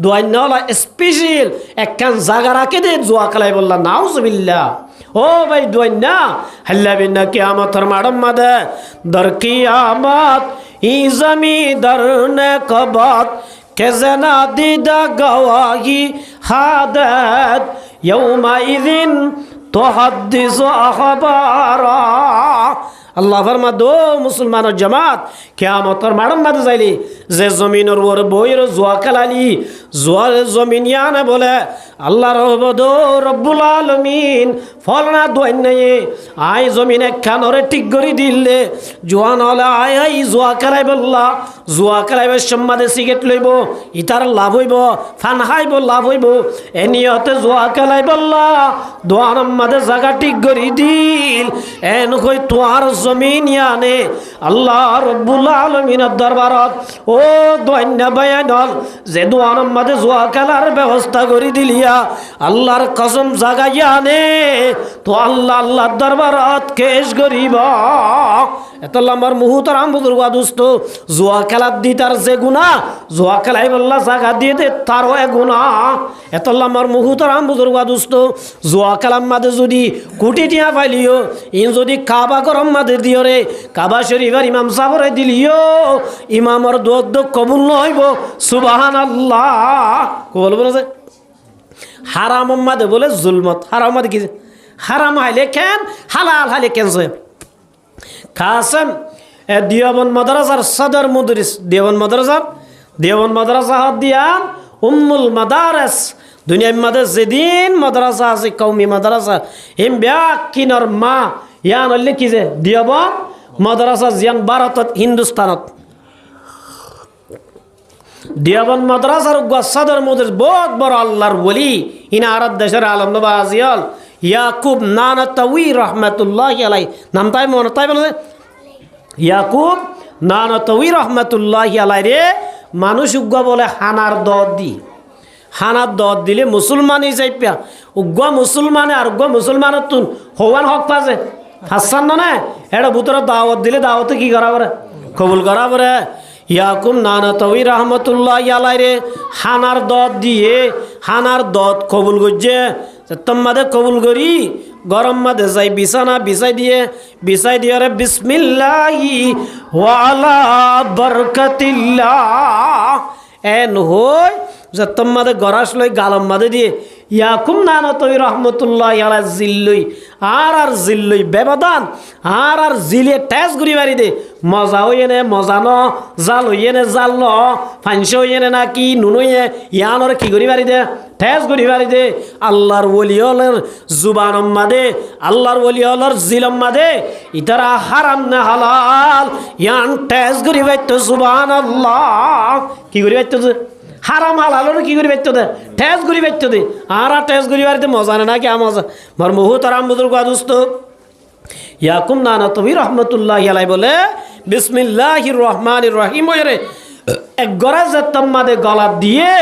দোয়ান্নলা স্পেশাল একখান জাগা রাখে দে জোয়া কালাই বল্লা নাউজুবিল্লাহ ও ভাই দোয়ান্না হাল্লা বিন্না কিয়ামতর মাডম মাদে দর কিয়ামত ই জমি দর নে কবত কে জানা দিদা গওয়াহি হাদাত ইয়াউমা ইযিন তুহাদ্দিসু আখবারা আল্লাহ ফরমা দো মুসলমানের জামাত কিয়ামতের মাঠের মাঝে যাইলি যে জমিনের ওর বইয়ের জোয়া খেলালি জোয়ার জমিন ইয়ানে বলে আল্লাহ রব্বুল আলামিন ফলনা দোয়াইন নাই আই জমিনে কানরে ঠিক করে দিলে জোয়ান হলে আই জোয়া খেলাই বললা জোয়া খেলাইবে সম্মাদে সিগারেট লইব ইতার লাভ হইব ফান খাইব লাভ হইব এ নিয়তে জোয়া খেলাই বললা দোয়ার মাঝে জায়গা ঠিক করে দিল এন কই তোয়ার জমিন ইয়ানে আল্লাহ রব্বুল আলামিনের দরবারত ও দোয়ান্না বায়ান হল যে দোয়ার মাঝে জোয়া খেলার ব্যবস্থা করে দিলিয়া আল্লাহর কসম জাগা ইয়ানে তো আল্লাহর দরবারত কেশ করিব এত লম্বার মুহূর্তরাম বুজুর্গ দুস্থ জোয়া খেলার দি তার যে গুণা জোয়া খেলাই বললা জাগা দিয়ে দে তারও এক গুণা এত লম্বার মুহূর্তরাম বুজুর্গ দুস্থ জোয়া খেলার মাঝে যদি কোটি টিয়া পাইলিও ইন যদি কাবা গরম মাঝে দিও রে কাবা শরীফের ইমাম সাবরে দিলিও ইমামর দোয়াদ কবুল নইব সুবহানাল্লাহ কবুল বলেছে হারাম মাঝে বলে জুলমত হারাম মাঝে কি হারাম হাইলে কেন হালাল হাইলে কেন কাসেম দেওবন্দ মাদ্রাসার সদর মুদরিস দেওবন্দ মাদ্রাসা হাত দিয়া উম্মুল মাদারেস দুনিয়ার মাঝে যেদিন মাদ্রাসা আছে কৌমি মাদ্রাসা এম ব্যাকিনর মা ইয়ান হলে কি যে দেওবন্দ মাদ্রাসা জিয়ান ভারতত হিন্দুস্তানত দেওবন্দ মাদ্রাসার সদর মুদরিস বহুত বড় আল্লাহর ওলি ইনা আরব দেশের আলম নবাজিয়াল ইয়াকুব নানাতাউই রহমাতুল্লাহি আলাই নাম তাই মনে তাই বলে ইয়াকুব নানাতাউই রহমাতুল্লাহি আলাই রে মানুষ উগ্গা বলে হানার দদ দিলে মুসলমানই যাইপিয়া উগ্গা মুসলমানে আর উগ্গা মুসলমানের তুন হওয়ান হক পাছে হাসান না এটা ভিতরে দাওয়াত দিলে দাওয়াতে কি করা পারে কবুল করা পারে ইয়াকুব নানাতাউই রহমাতুল্লাহি আলাই রে হানার দদ দিয়ে হানার দদ কবুল করছে তোমাদের কবুল করি গরম মাঝে যাই বিছানা বিছাই দিয়ে রে বিসমিল্লাহি ওয়া আলা বারাকাতিল্লাহ এন হই যে তোমাদের গরাস লই গালম মাঝে দিয়ে ইয়াকুম নানাতাউই রহমাতুল্লাহি আলাই জিল্লই আর জিল্লই ব্যবধান আর জিলে টেস ঘুরি মারি দে মজা হইয়ে নে মজা ন জাল হইয়ে নে জাল ন ফাংস হইয়ে নে নাকি নুন হইয়ে ইয়ানোর কি ঘুরি মারি দে টেস ঘুরি মারি দে আল্লাহর ওলিয়লের জুবান মাদে আল্লাহর ওলিয়লের জিলম মাদে ইতারা হারাম না হালাল ইয়ান টেস ঘুরি বাইতো সুবহানাল্লাহ কি ঘুরি বাইতো হারাম হালাল কি করি বাইতো দে ঠেস ঘুরি বাইতো দে আর ঠেস ঘুরি বাড়িতে মজা না নাকি মজা মর মুহূর্তারাম বুজুর্গ আদুস্ত ইয়াকুম নানাতাউই রহমাতুল্লাহি আলাই বলে বিসমিল্লাহির রহমানির রহিম রে এক গরাজ তম্মাদে গলা দিয়ে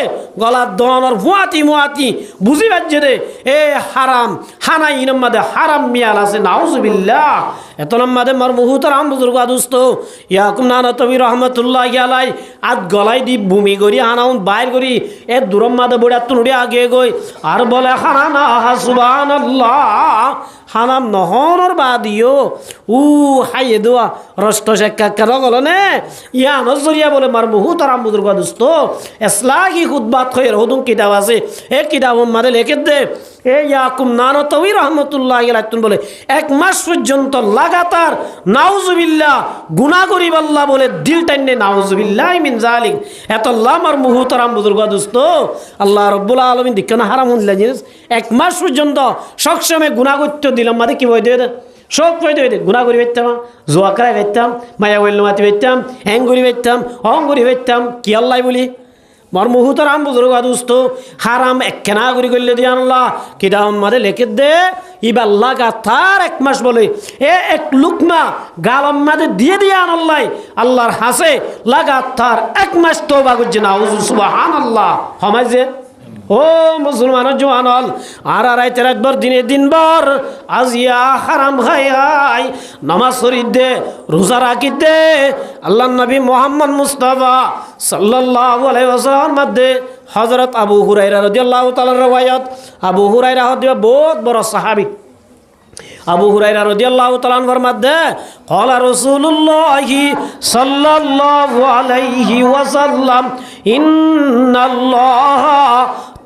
গলা দনর মুয়াতি বুঝি বাজছে রে এ হারাম হানা ইনম মাদে হারাম মিয়াল আছে নাউজুবিল্লাহ এত নম্মাদে মর মুহূর্তারাম বুজুর্গ আদুস্ত ইয়াকুম নানাতাউই রহমাতুল্লাহি আলাই আদ গলাই দি ভূমি করি হানাউন বাইর করি এ দূরম মাদে বড়া তুনুড়ি আগে গই আর বলে হানা সুবহানাল্লাহ হানাম নহর বাদিও হাইয়ে দোয়া রষ্ট শেখা কেন গল নে ইয়া নজরিয়া বলে মার মুহূর্তারাম বুজুর্গ আদুস্ত ইসলাহি খুতবাত খয়ের হদুম কিতাব আছে এ কিতাব মাদে লেখে দে এ ইয়াকুব নানাতাউই রহমাতুল্লাহি আলাইহি বলে এক মাস পর্যন্ত লাগাতার নাউজুবিল্লাহ গুনাহ করি আল্লাহ বলে দিল টাইনে নাউজুবিল্লাহি মিন জালিক এত লামার মুহতারাম বুজুর্গ দোস্ত আল্লাহ রাব্বুল আলামিন দিকেন হারাম হইলা জিনিস এক মাস পর্যন্ত সবসময় গুনাহ করতে দিলাম মাদে কি হইতে দে সব হইতে হইতে গুনাহ করি বাইতাম জোয়া করাই বাইতাম মায়া ওইল মাতি বাইতাম হ্যাং করি বাইতাম অং করি বাইতাম কি আল্লাহ বলি মর মুহূর্তারাম বুজুর্গ দোস্ত হারাম একখানা করি করলে দিয়ে আল্লাহ কিতাব মাদে লেখে দে ইবার লাগাতার এক মাস বলে এ এক লুকমা গালম মাদে দিয়ে আল্লাহ আল্লাহর হাসে লাগাতার এক মাস তওবা করছে না সুবহানাল্লাহ সমাজে ও মুসলমানের জওয়ান হল আর রাইতে রাতভর দিনে দিনভর আজিয়া হারাম খাই নামাজ শরীফ দে রোজা রাখি দে আল্লাহ নবী মোহাম্মদ মুস্তাফা সাল্লাল্লাহু আলাইহি ওয়াসাল্লামের মধ্যে হযরত আবু হুরায়রা রাদিয়াল্লাহু তাআলার রওয়ায়াত আবু হুরায়রা হচ্ছে বহুত বড় সাহাবী আবু হুরায়রা রাদিয়াল্লাহু তাআলা আনহুর মধ্যে ক্বালা রাসূলুল্লাহি সাল্লাল্লাহু আলাইহি ওয়াসাল্লাম ইন্নাল্লাহা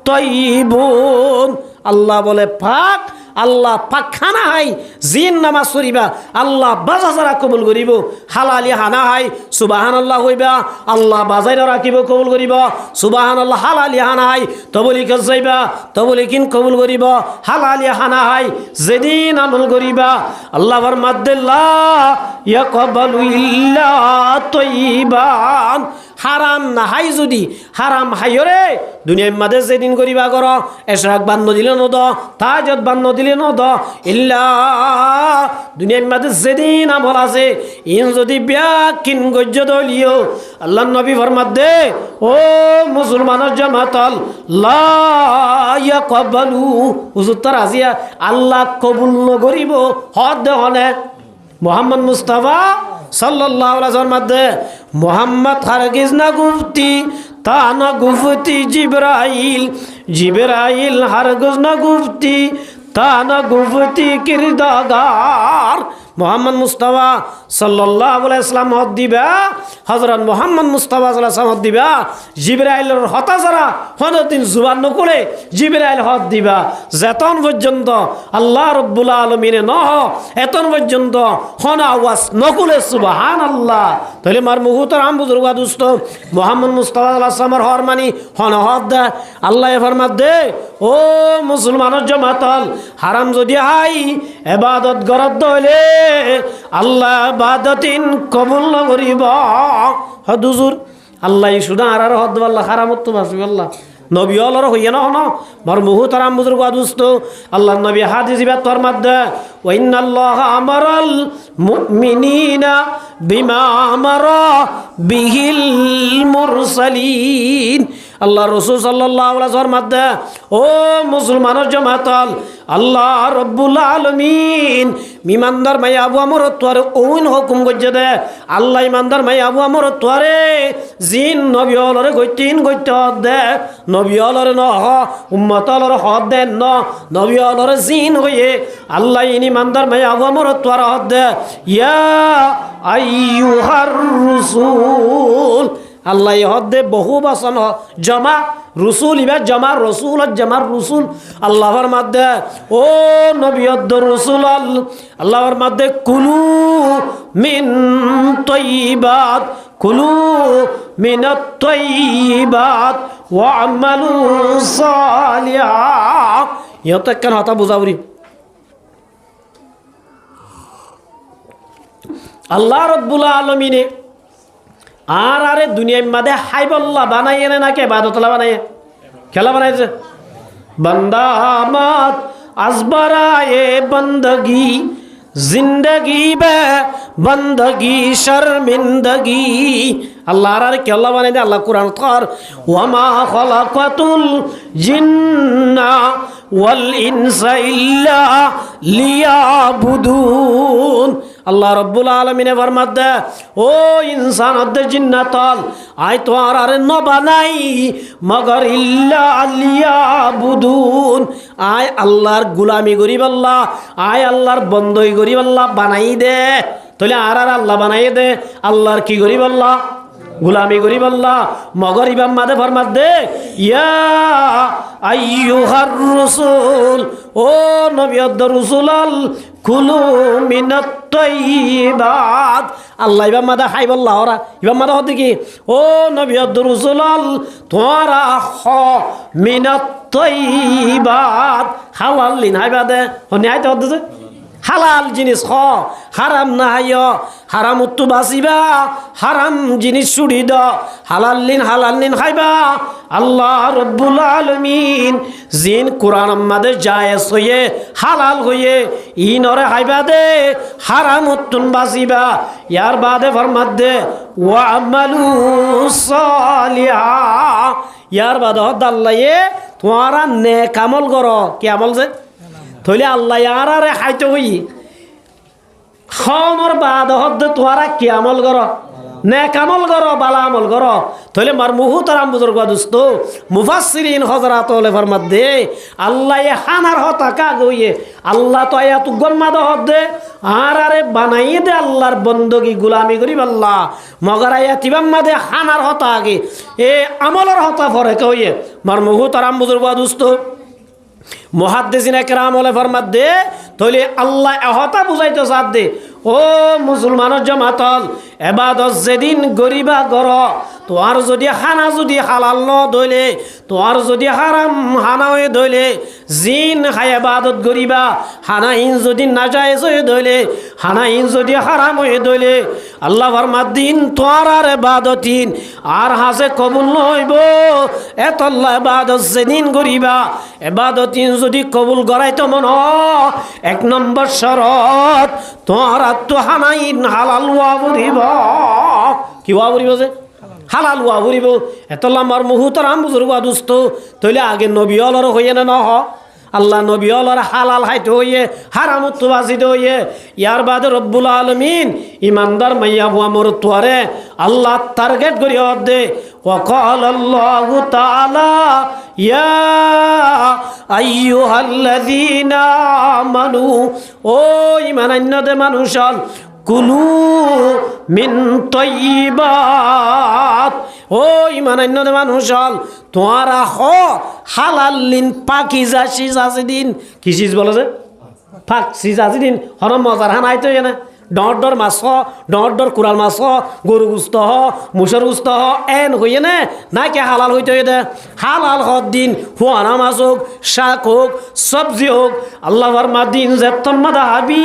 তাইয়িবুন আল্লাহ বলে পাক আল্লাহ পাখানা হাই জিন নামাজ পড়িবা আল্লাহ বাজা যারা কবুল করিব হালালি হানা হাই সুবহানাল্লাহ হইবা আল্লাহ বাজাইরা রাখিব কবুল করিব সুবহানাল্লাহ হালালি হানা হাই তবলিক যাইবা তবলিকিন কবুল করিব হালালি হানা হাই যেদিন আমল করিবা আল্লাহর মাদ্দাল্লা ইয়াকবালু ইল্লা তাইয়িবান হারাম না হাই যদি হারাম হাইরে দুনিয়ার মাঝে যেদিন করিবা কর এশরাক বান্ন দিলে নদ তাহাজ্জুদ বান্ন দিলে নদ ইল্লা দুনিয়ার মাঝে যেদিন আমল আছে ইন যদি ব্যাকিন গজ্জ দলিও আল্লাহ নবী ফরমাত দে ও মুসলমানের জামাতাল লা ইয়াকবালু হুজুর তার আজিয়া আল্লাহ কবুল নগরিব হদ দেহনে মোহাম্মদ মুস্তাফা সাল্লাল্লাহু আলাইহি ওয়াসাল্লাম মধ্যে মোহাম্মদ হারগিজ না গুফতি তা না গুফতি জিবরাইল জিবরাইল হারগিজ না গুফতি তা না গুফতি কিরদাগার মোহাম্মদ মুস্তাফা সাল্লাল্লাহু আলাইহি ওয়াসাল্লাম হদ দিবা হযরত মোহাম্মদ মুস্তাফা সাল্লাল্লাহু আলাইহি ওয়াসাল্লাম হদ দিবা জিবরাইলের হতা যারা হনদিন জুবান নকরে জিবরাইল হদ দিবা যেতন পর্যন্ত আল্লাহ রাব্বুল আলামিন নহ এতন পর্যন্ত হন আওয়াজ নকুলে সুবহানাল্লাহ তাহলে মার মুহুতর আম বুজুর্গ দোস্ত মোহাম্মদ মুস্তাফা সাল্লাল্লাহু আলাইহি ওয়াসাল্লামের হরমানি হন হদ দে আল্লাহ ফরমাত দে ও মুসলমানের জামাতাল হারাম যদি হাই ইবাদত গরদ হইলে আল্লাহ ইবাদতিন কবুল না করিব হদ হুজুর আল্লাহ শুধু আর হদ আল্লাহ হারামত তো বাসবি আল্লাহ নবী অলর হইয়া না হন মর মুহুতর আম বুজুর্গ দোস্ত আল্লাহ নবী হাদিস ইবাত ফরমাত দে ওয়া ইন্নাল্লাহা আমারাল মুমিনিনা বিমা আমারা বিহিল মুরসালিন আল্লাহ রসুল সাল্লাল্লাহু আলাইহি ওয়াসাল্লাম মধ্যে ও মুসলমানের জামাতাল আল্লাহ রব্বুল আলামিন ইমানদার মাই আবু আমর তোরে ওইন হুকুম গজ্জে দে আল্লাহ ইমানদার মাই আবু আমর তোরে জিন নবী অলরে গইতিন গইতে দে নবী অলরে ন উম্মত অলরে হদ দেন ন নবী অলরে জিন হইয়ে আল্লাহ ইমানদার মাই আবু আমর তোরে হদ দে ইয়া আইয়ুহার রাসূল আল্লাহ হদে বহু বাসন জমা রসুল ইবা জমা রসুল জমার রসুল আল্লাহর মধ্যে ও নবী রসুল আল্লাহর মধ্যে কুলু মিন তয়্যিবাত কুলু মিন তয়্যিবাত ওয়া আমালু সালিহা ইয়ত কেন হতা বুঝাবরি আল্লাহ রাব্বুল আলামিন আর আরে দুনিয়ার মাঝে হাইবল্লা বানাইয়ে নাকি বাদতলা বানাইয়ে খেলা বানাইছে বন্দা আমাদ আসবরায়ে বন্দগি জিন্দগি বে বন্দগি শর্মিন্দগি আল্লাহ আর খেলা বানাই দে আল্লাহ কুরআন কর ওয়ামা খলাকাতুল জিন্না ওয়াল ইনসা ইল্লা লিয়াবুদুন আল্লাহ রব্বুল আলামিনে ফরমাত দে ও ইনসান অদ্দে জিন্নাতল আই তো আর ন বানাই মগর ইল্লা লিয়াবুদুন আয় আল্লাহর গুলামি করিব আল্লাহ আয় আল্লাহর বন্দই করিব আল্লাহ বানাই দে তাহলে আর আল্লাহ বানাই দে আল্লাহর কি করিব আল্লাহ গুলামি করিব আল্লাহ মগর ইমাম মাদে ফরমাত দে ইয়া আইয়ুহার রাসূল ও নবী রাসূলাল কুলু মিনাত তয়্যিবাত আল্লাহ ইমাম মাদা খাইব আল্লাহ ওরা ইমাম মাদা হতে কি ও নবী রাসূলাল তোরা খ মিনাত তয়্যিবাত হালাল লিন হাইবা দে হনি আইতে হতে হালাল জিনিস খ হারাম না হাইয় হারাম উত্তু বাঁচিবা হারাম জিনিস ছুড়ি দ হালাল লিন খাইবা আল্লাহ রব্বুল আলামিন জিন কোরআন মাদে জায়েজ হইয়ে হালাল হইয়ে ইনরে খাইবা দে হারাম উত্তুন বাঁচিবা ইয়ার বাদে ফরমাত দে ওয়া আমালু সালিহা ইয়ার বাদে হদ আল্লাহে তোমরা নেক আমল করো কি আমল যে থইলে আল্লাহ আরে খাইতে হই খমর বাদ হদ তোরা কি আমল কর নেক আমল কর বালা আমল কর থইলে মার মুহুতরাম বুজুর্গ দোস্ত মুফাসসিরিন হযরত ওলে ফরমাত দে আল্লাহ হানার হতা কা গইয়ে আল্লাহ তো আয়াত গম্মাদ হদ দে আরে বানাই দে আল্লাহর বন্দগি গোলামি করিব আল্লাহ মগর আয়াত ইবাম্মাদে হানার হতা আগে এ আমলের হতা ফরে কইয়ে মার মুহুতরাম বুজুর্গ দোস্ত মুহাদ্দিসিন একরাম ওলে ফরমাত দে তইলে আল্লাহ এহতা বুঝাইতো সাথ দে ও মুসলমানের জমাতল এবাদত যেদিন গরিবা গর তোর যদি খানা যদি হালাল ন দইলে তোর যদি হারাম হানা হয়ে দইলে জিন খাই এবাদত গরিবা হানাইন যদি নাজায়েজ হয়ে দইলে হানাইন যদি হারাম হয়ে দইলে আল্লাহ ফরমাত দিন তোর আর এবাদতিন আর হাসে কবুল নইব এত আল্লাহ এবাদত যেদিন গরিবা এবাদতিন যদি কবুল করাইতো মন এক নম্বর শরত তোর তো হানাইন হালাল ওয়া বরিব কি ওয়া বরিব যে হালাল ওয়া বরিব এত লম্বার মুহুতরাম বুজুর্গ দুস্থ তইলে আগে নবী অলর হইয়ে না নহ আল্লাহ নবী অলর হালাল হাইতে হইয়ে হারামত বাজিতে হইয়ে ইয়ার বাদে রব্বুল আলামিন ইমানদার মাইয়া বুয়া মোর তোরে আল্লাহ টার্গেট করি দে وقال الله تعالى يا أيها الذين آمنوا ও ঈমানান্যদে মানুষল কুলু মিন তয়্যিবাত ও ঈমানান্যদে মানুষল তোরা হ হালাল লিন পাকিজা সিজাজি দিন কি সিজ বলে যে পাক সিজাজি দিন হর মজার হানাইতো না ডর মাছ ডর কুড়াল মাছ গরু গুস্ত হ মুসর গুস্ত হ এন হইয়ে নে না কে হালাল হইতে হইতে হালাল হদ দিন হুয়ানা মাছ হোক শাক হোক সবজি হোক আল্লাহ ফরমা দিন জেপ্তম্মাদা হাবি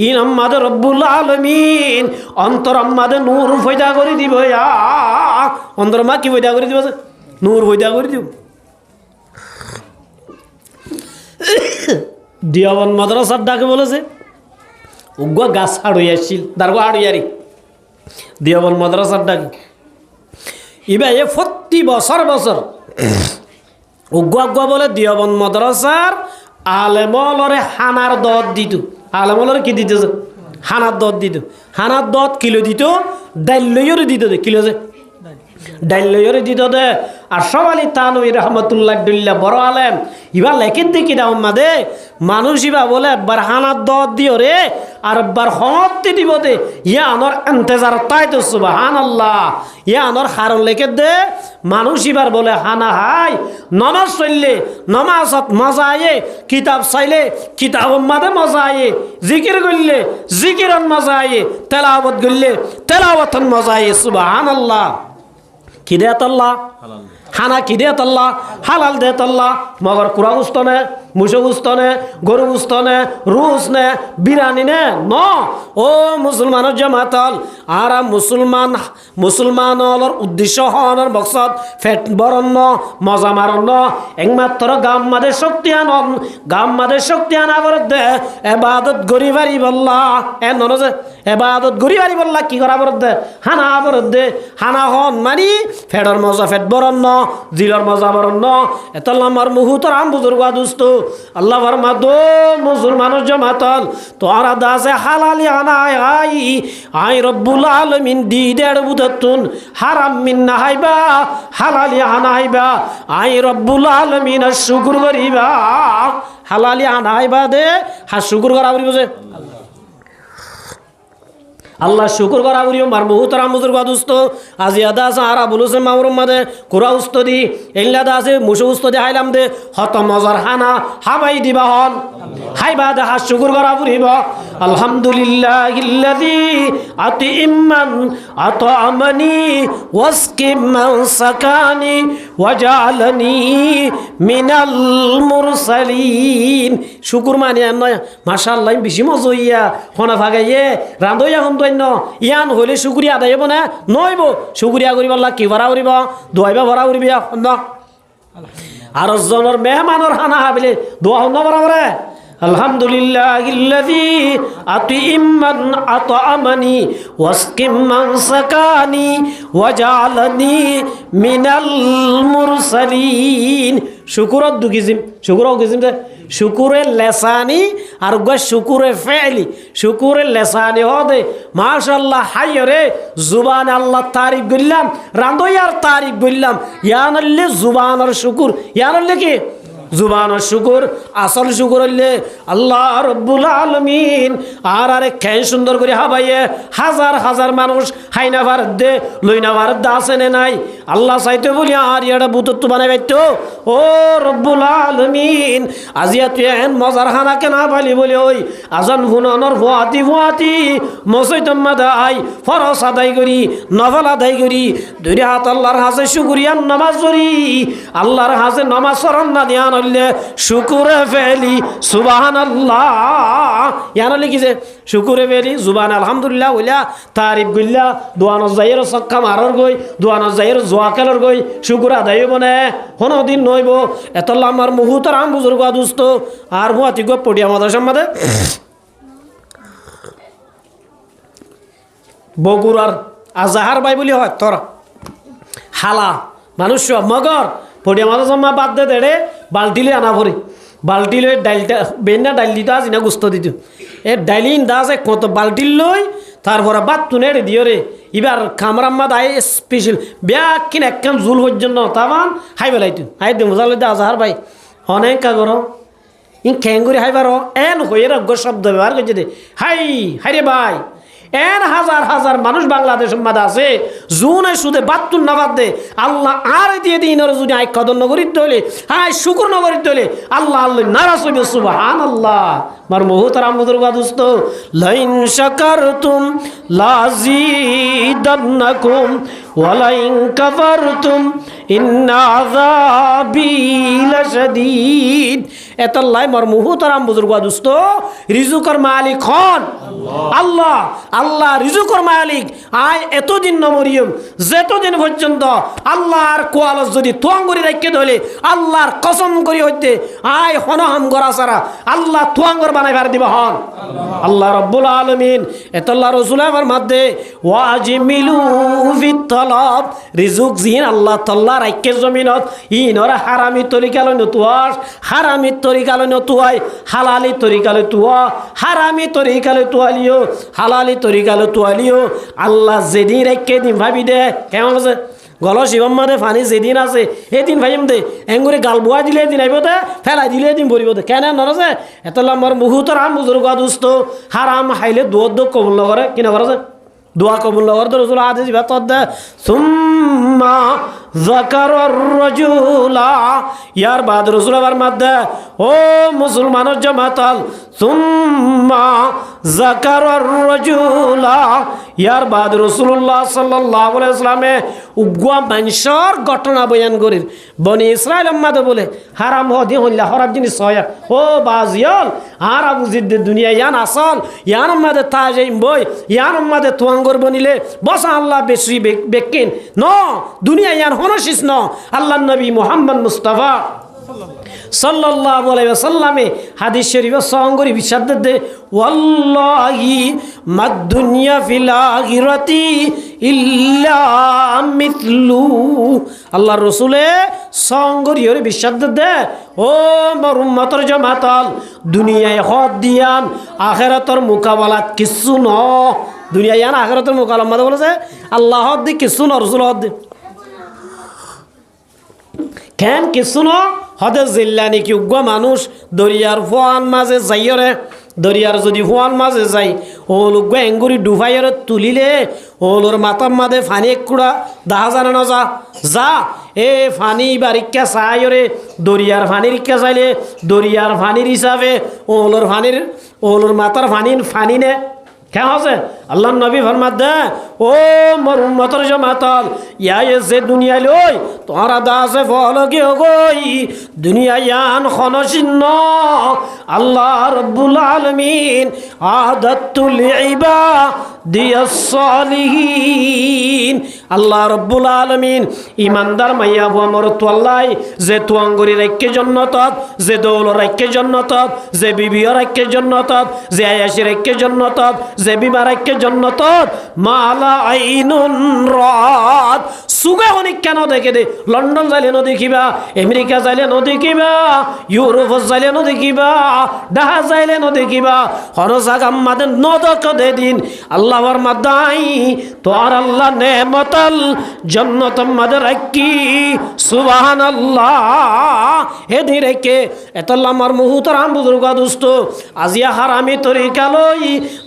ইন আম্মাদে রব্বুল আলামিন অন্তর আম্মাদে নূর ফয়দা করে দিব অন্তর মা কি ফয়দা করে দিব নূর ফয়দা করে দিব দিয়াবন মাদ্রাসার ডাকে বলেছে উগ্র গাছ হাড়ই আসছিল দারগো হাড়িয়ারি দিয়াবন মাদ্রাসার ডাকে ইবা এ প্রতি বছর উগ্র বলে দিয়াবন মাদ্রাসার আলেমলরে হানার দত দিত আলেমলরে কি দিতেছে হানার দত দিত হানার দত কিলো দিত ডাইলয়রে দিত দে কিলো যে ডাইলয়রে দিত দে আর সবালি তানবী রহমতুল্লাহ দুল্লাহ বড় আলেম ইবা লেখিত দেখি দাও মাদে মানুষ ইবা বলে একবার হানার দত দিও রে আর একবার হমতি দিব দে ইয়া আনর ইন্তজার তাই তো সুবহানাল্লাহ ইয়া আনর হারন লেখে দে মানুষ ইবার বলে হানা হাই নমাজ চললে নমাজত মজা আয়ে কিতাব চাইলে কিতাব মাদে মজা আয়ে জিকির করলে জিকিরন মজা আয়ে তেলাওয়াত করলে তেলাওয়াতন মজা আয়ে সুবহানাল্লাহ কি দে আল্লাহ হানা কি দে আল্লাহ হালাল দে আল্লাহ মগর কুড়া গুস্ত নে মুসো গুস্ত নে গরু গুস্ত নে রুস নে বিরানি নে ন ও মুসলমানের জামাতাল আর মুসলমানর উদ্দেশ্য হওয়ার মকসদ ফেট বরণ্য মজা মারণ্য একমাত্র গাম মাদে শক্তি আনন গাম মাদে শক্তি আনাবর দে এবাদত গরি বাড়ি বললা এ নন যে এবাদত গরি বাড়ি বললা কি করা বর দে হানা আবর দে হানা হন মানি ফেডর মজা ফেট বরণ্য জিলর মজা বরণ্য এত লম্বার মুহুতর আম বুজুর্গ দুস্থ আল্লাহ ফরমা দো মুসলমানের জমাতল তোরা দাসে হালালি আনায় আই রব্বুল আলামিন দি দেড় বুদতুন হারাম মিন নাহাইবা হালালি আনাইবা আই রব্বুল আলামিন শুকর করিবা হালালি আনাইবা দে হা শুকর করা বলিবছে আল্লাহ শুকুর করা বলিও মার মুহুতরাম বুজুর্গ দুস্থ আজি আদা আছে আর বলুছে মামুর মাদে কুরা উস্তাদি এল্লাদা আছে মুসু উস্তাদি হাইলাম দে হত মজার হানা হাবাই দিবা হন হাইবা দে হা শুকুর করা বলিব আলহামদুলিল্লাহিল্লাযী আতিমান আতআমানি ওয়াসকিমান সাকানি ওয়াজআলানি মিনাল মুরসালিন শুকুর মানে নয় মাশাআল্লাহ বেশি মজা হইয়া হনা ভাগাইয়ে রান্দইয়া হন ইয়ান হলে শুকুরিয়া আদায় হব না নইব শুকুরিয়া করিব কি ভরা করিব দোয়াইবা ভরা করিবি আর জনের মেহমানের হানা হাবিলে দোয়া হন বরাবরে আলহামদুলিল্লাহিল্লাযী আতিমান আতআমানি ওয়াসকিমান সাকানি ওয়াজআলানি মিনাল মুরসালিন শুকুরত দুকিজিম শুকুরও কিজিম দে শুকুরের লেসানি আর শুকুরে ফেলি শুকুরের লেসানি হদে মাশাআল্লাহ হাইরে জুবান আল্লাহ তারিফ করলাম রান্দইয়ার তারিফ করলাম ইয়ানল্লে জুবানের শুকুর ইয়ানল্লে কি জুবানের শুকুর আসল শুকুর হইলে আল্লাহ রব্বুল আলামিন আর আরে খেয়ে সুন্দর করে হাবাইয়ে হাজার হাজার মানুষ হাইনা ভারত দে লইনা ভারত দে আছে নাই আল্লাহ চাইতে বলি আর ইয়াটা বুতত্ব বানাই বাইতো ও রব্বুল আলামিন আজিয়া তুই এন মজার খানা কেনা পালি বলে ওই আজান ফুনানোর ফুয়াতি মসৈতম্মা দাই ফরস আদায় করি নফল আদায় করি দুই হাত আল্লাহর হাতে শুকুরিয়ান নামাজ পড়ি আল্লাহর হাতে নামাজ স্মরণ না দিয়া নইলে শুকুরে ফেলি সুবহানাল্লাহ ইয়ানো লিখিছে শুকুরে ফেলি জুবান আলহামদুলিল্লাহ ওইলা তারিফ গইল্লা দোয়ানো যাইয়ের সক্কা মারর গই দোয়ানো যাইয়ের জোয়া খেলর গই শুকুর আদায় বনে কোনো দিন নইব এতল্লা আমার মুহুতর আম বুজুর্গ দুস্ত আর ভুয়াতি গো পড়িয়া মাদ্রাসার মাঝে বগুড়ার আজাহার বাই বলি হয় তোরা হালা মানুষ মগর পড়িয়া মাদ্রাসার মা বাদ দে দেড়ে বালতিলে আনা ভরি বালতি লই ডাইলটা বেনা ডাইল দিত আজ না গুস্ত দিত এ ডাইলিন দাস কত বালতি লই তারপরে বাদ তুনে দিও রে এবার খামরাম্মা দায় স্পেশাল ব্যাগ কিনে একখান জুল পর্যন্ত তামান হাই বেলাইতো হাই দে মজা লইতে আজাহার ভাই অনেক কাগর ইন খেঙ্গুরি হাইবার এন হয়ে রজ্ঞ শব্দ ব্যবহার করছে দে হাই হাই রে ভাই এন হাজার হাজার মানুষ বাংলাদেশের মাঝে আছে জুনে সুদে বাত্তুর না বাদ দে আল্লাহ আর দিয়ে দিন যদি আই কদর নগরীর দলে হাই শুকুর নগরীর দলে আল্লাহ আল্লাহ নারাজ হইবে সুবহানাল্লাহ মার মুহতারাম বুজুর্গ দুস্ত লাইন শাকারতুম লাযিদান্নাকুম ওয়া লাইন কাফারতুম ইন্না আযাবি লাশাদীদ এতাল্লাই মার মুহতারাম বুজুর্গ দুস্ত রিজুকের মালিক হন আল্লাহ আল্লাহ রিজুকের মালিক আয় এতদিন নমরিয়ম যেতদিন পর্যন্ত আল্লাহর কোয়ালস যদি তোয়াঙ্গরি রাখতে ধরে আল্লাহর কসম করি হইতে আয় হনহাম গড়া সারা আল্লাহ তোয়াঙ্গর বানাই ভার দিব হন আল্লাহ রব্বুল আলামিন এতাল্লাহ রসুল আমার মধ্যে ওয়াজিমিলু ফিত তলব রিজুক জিন আল্লাহ তাআলা রাখকে জমিনত ইনরা হারামি তরিকা লই নতুয়াস হারামি তরিকা লই নতুয়াই হালালি তরিকা লই তুয়া হারামি তরিকা লই তুয়ালিও হালালি তরিকা লই তুয়ালিও আল্লাহ যেদিন রাখকে দিন ভাবি দে কেমন আছে গল শিবম মাদে ফানি যেদিন আছে এদিন ভাইম দে এঙ্গুরে গাল বুয়া দিলে দিন আইব দে ফেলাই দিলে দিন ভরিব দে কেন নরছে এত লম্বর মুহুতর আম বুজুর্গ দুস্ত হারাম হাইলে দুধ কবুল নগরে কিনা করছে দোয়া কবুল নগর তো রসুল আদেশ বেতর দে সুম্মা যাকারার রাজুলা ইয়ার বাদ রসুল আবার মধ্যে ও মুসলমানের জামাতাল সুম্মা যাকারার রাজুলা ইয়ার বাদ রাসূলুল্লাহ সাল্লাল্লাহু আলাইহি ওয়াসাল্লামে উগ্গুয়া মানুষের ঘটনা বয়ান করেন বনি ইসরাইল আম্মাদে বলে হারাম হদি হল্লা হরাম জিনিস হয় ও বাজিয়াল আর আবু জিদ্দ দুনিয়া ইয়ান আসল ইয়ান আম্মাদে তাজাইম বই ইয়ান আম্মাদে তোয়াঙ্গর বনিলে বসা আল্লাহ বেশি বেকিন ন দুনিয়া ইয়ান হনশিস ন আল্লাহ নবী মুহাম্মদ মুস্তাফা সাল্লাল্লাহু আলাইহি ওয়াসাল্লামে হাদিস শরীফে সঙ্গরি বিশাদ দে ওয়াল্লাহি মাদ দুনিয়া ফিল আখিরাতি ইল্লা মিথলু আল্লাহর রাসূলে সঙ্গরি ওরে বিশাদ দে ও মোর উম্মতর জামাতাল দুনিয়ায় হদ দিয়ান আখিরাতের মুকাবালাত কিছু ন দুনিয়া ইয়ান আখিরাতের মুকাবালা মানে বলেছে আল্লাহ হদ দি কিছু ন রাসূল হদ দি কেন কিছু ন হদে জিল্লা নাকি উগ্র মানুষ দরিয়ার ফোয়ান মাঝে যাইরে দরিয়ার যদি ফোয়ান মাঝে যাই ওল উগ্র এঙ্গুরি ডুবাইরে তুলিলে ওলোর মাথার মাঝে ফানি কুড়া দাহা জানে না যা এ ফানি বারিকা চাইরে দরিয়ার ফানির ইচ্ছা চাইলে দরিয়ার ফানির হিসাবে ওলোর মাথার ফানি নে কেন আছে আল্লাহ নবী ফরমাত দে ও মোর উম্মতের জামাতাল ইয়াই যে দুনিয়া লই তোরা দাসে ফল কে গই দুনিয়া ইয়ান খনসিন্ন আল্লাহ রাব্বুল আলামিন আদাতুল ইবাদিয়াস সালিহিন আল্লাহ রাব্বুল আলামিন ইমানদার মাইয়া আমর তোল্লাই যে তুয়াঙ্গরি রাখকে জান্নাতত যে দৌল রাখকে জান্নাতত যে বিবি রাখকে জান্নাতত যে আয়াশি রাখকে জান্নাতত যে বিমা রাখকে জান্নাতত মালা আইনুন রাত সুগে অনেক কেন দেখে দে লন্ডন যাইলে ন দেখিবা আমেরিকা যাইলে ন দেখিবা ইউরোপ যাইলে ন দেখিবা ডাহা যাইলে ন দেখিবা হরজাগ আমাদের নদক দে দিন আল্লাহর মাদাই তোর আল্লাহ নেমতাল জান্নাত আমাদের রাখি সুবহানাল্লাহ হেদি রেখে এতল্লা আমার মুহুতরাম বুজুর্গ দোস্ত আজিয়া হারামি তরিকা লই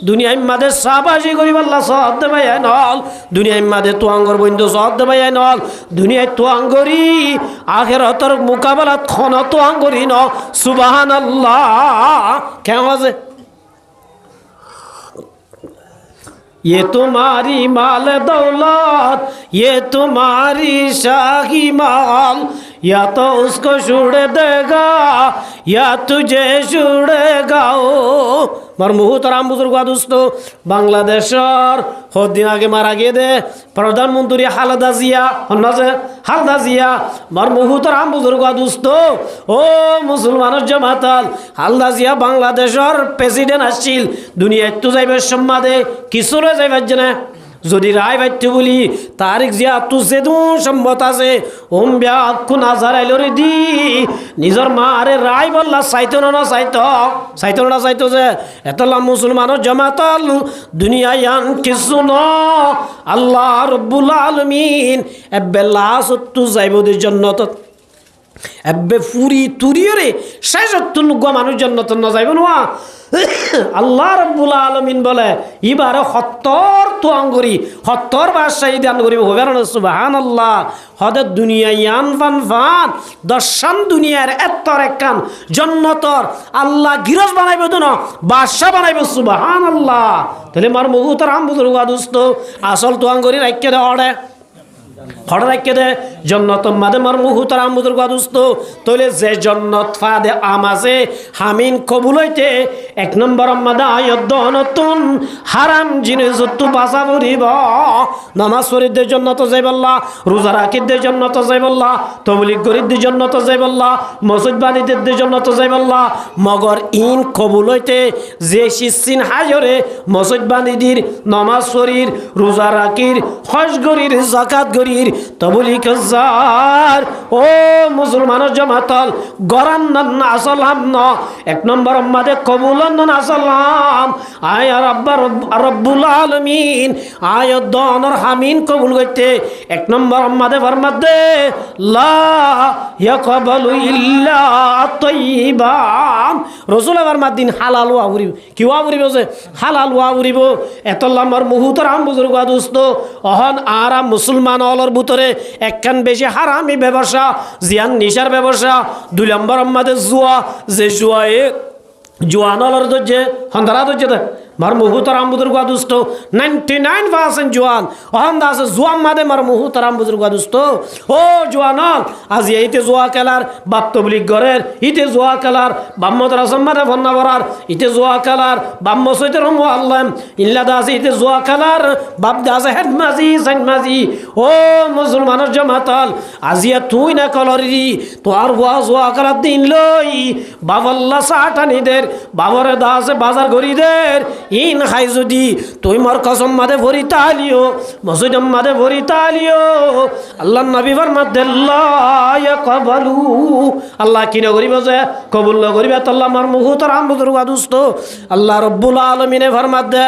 দুনিয়ায় মাদে সাবাসী করিব আল্লাহ সদ ভাই নল দুনিয়ায় মাদে তোয়াঙ্গর বন্ধু সদ ভাই দুনিয়ায় নল দুনিয়ায় তোয়াঙ্গরি আখিরাতের মোকাবেলা খন তোয়াঙ্গরি ন সুবহানাল্লাহ কেমন আছে ये तुम्हारी माल दौलत ये तुम्हारी शाही माल या तो उसको छुड़ देगा या तुझे छुड़ेगा ओ मार मुहतराम बुजुर्ग दोस्त बांग्लादेशर दिन आगे मारा गए दे प्रधानमंत्री खालेदा जिया खालेदा जिया मार मुहतराम बुजुर्ग दोस्त ओ मुसलमान जमाताल खालेदा जिया बांग्लादेशर प्रेसिडेंट आछिल दुनिया तो जाइबे सम्मादे किसुरे যাইবার জন্য যদি রায় বাইতে বলি তারিখ জিয়া তু যেদু সম্মত আছে ওম ব্যাকুন আজারাইলরে দি নিজর মারে রায় বললা চাইতো না চাইতো যে এতলা মুসলমানের জামাতাল দুনিয়ায়ান কিছু ন আল্লাহ রব্বুল আলামিন এবেলা সত্তু যাইবদে জান্নাত এবে ফুরি তুরিয়রে শেষত্তু লুগা মানুষ জান্নাত না যাইব না আল্লাহ রব্বুল আলামিন বলে এবারে 70 তো আঙ্গুরি 70 বার শহীদ আঙ্গুরি হবে না সুবহানাল্লাহ হদে দুনিয়ায়ান ফান দশম দুনিয়ার এতর একখান জান্নাতর আল্লাহ গিরজ বানাইব না বাদশা বানাইব সুবহানাল্লাহ তাহলে মার মুহতারাম বুজুর্গ দোস্ত আসল তো আঙ্গুরি রাখকে দে হড় রাখকে দে জন্নত মাদে মার মুহতারাম বুজুর্গ দোস্ত তইলে যে জন্নত ফাদে আমাজে হামিন কবুল হইতে এক নম্বর মাদে আয়াত নতুন হারাম জিনিস তো বাসা করিব নামাজ পড়িতে জন্নত যাইবাল্লাহ রোজা রাখিতে জন্নত যাইবাল্লাহ তবলিগ করিতে জন্নত যাইবাল্লাহ মসজিদ বানিতে জন্নত যাইবাল্লাহ মগর ইন কবুল হইতে যে সিসিন হাজরে মসজিদ বানিদির নামাজ পড়ির রোজা রাখির হজ গরির যাকাত গরির তবলিগ জার ও মুসলমানের জামাতাল গরান না আসলাম না এক নম্বর মাদে কবুল না আসলাম আয় রব্বুল আলামিন আয় দনর হামিন কবুল করতে এক নম্বর মাদে ফরমাদে লা ইয়াকবালু ইল্লা তাইয়্যিবান রাসূল আমার মাদিন হালাল ওয়া উরিব কি ওয়া উরিব যে হালাল ওয়া উরিব এতলামর মুহতারাম বুজুর্গ দোস্ত অহন আরা মুসলমান অলর ভিতরে একখান বেশি হারামি ব্যবসা জিয়ান নিশার ব্যবসা দুই নম্বর আমাদের জুয়া যে জুয়ায়ে জুয়ানলর দজ্জে হন্দারা দজ্জে মার মুহতারাম বুজুর্গ দোস্ত 99% জুয়ান অহন্দা আছে জুয়ান মাদে মার মুহতারাম বুজুর্গ দোস্ত ও জুয়ানল আজ এইতে জুয়া খেলার বাপ তবলিগ ঘরের ইতে জুয়া খেলার বাম্মদ রাসমাদে ফন্না বরার ইতে জুয়া খেলার বাম্ম সৈতে রম আল্লাহ ইল্লা দাস ইতে জুয়া খেলার বাপ দাস হেড মাজি সাইন মাজি ও মুসলমানের জামাতাল আজিয়া তুই না কলরি তোর ওয়া জুয়া খেলার দিন লই বাবাল্লা সাটানিদের বাবরে দাস বাজার গরিদের ইন খাই যদি তুই মোর কসম মাদে ভরি তালিও মসজিদম মাদে ভরি তালিও আল্লাহ নবী ফরমাতে লা ইয়াকবালু আল্লাহ কি না করিব যে কবুল না করিবে আল্লাহ মার মুহতারাম বুজুর্গ দোস্ত আল্লাহ রব্বুল আলামিনে ফরমাতে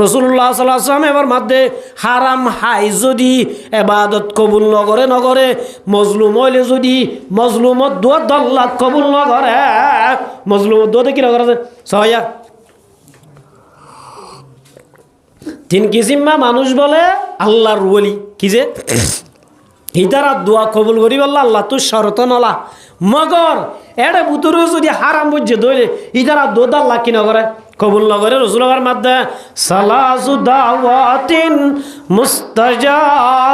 রাসূলুল্লাহ সাল্লাল্লাহু আলাইহি ওয়াসাল্লাম ফরমাতে হারাম হাই যদি ইবাদত কবুল না করে মজলুম হইলে যদি মজলুমত দোয়া আল্লাহ কবুল না করে মজলুমত দোয়া কি না করে সহায়া তিন কিসিমা মানুষ বলে আল্লাহর ওলি কি যে ইতারা দোয়া কবুল করি বললা আল্লাহ তো শরত নলা মগর এড়ে বুতুরে যদি হারাম বুঝে ধরে ইতারা দোদ আল্লাহ কি নগরে কবুল নগরে রসুলের মাধ্যমে সালাসু দাওয়াতিন মুস্তাজাবাতুন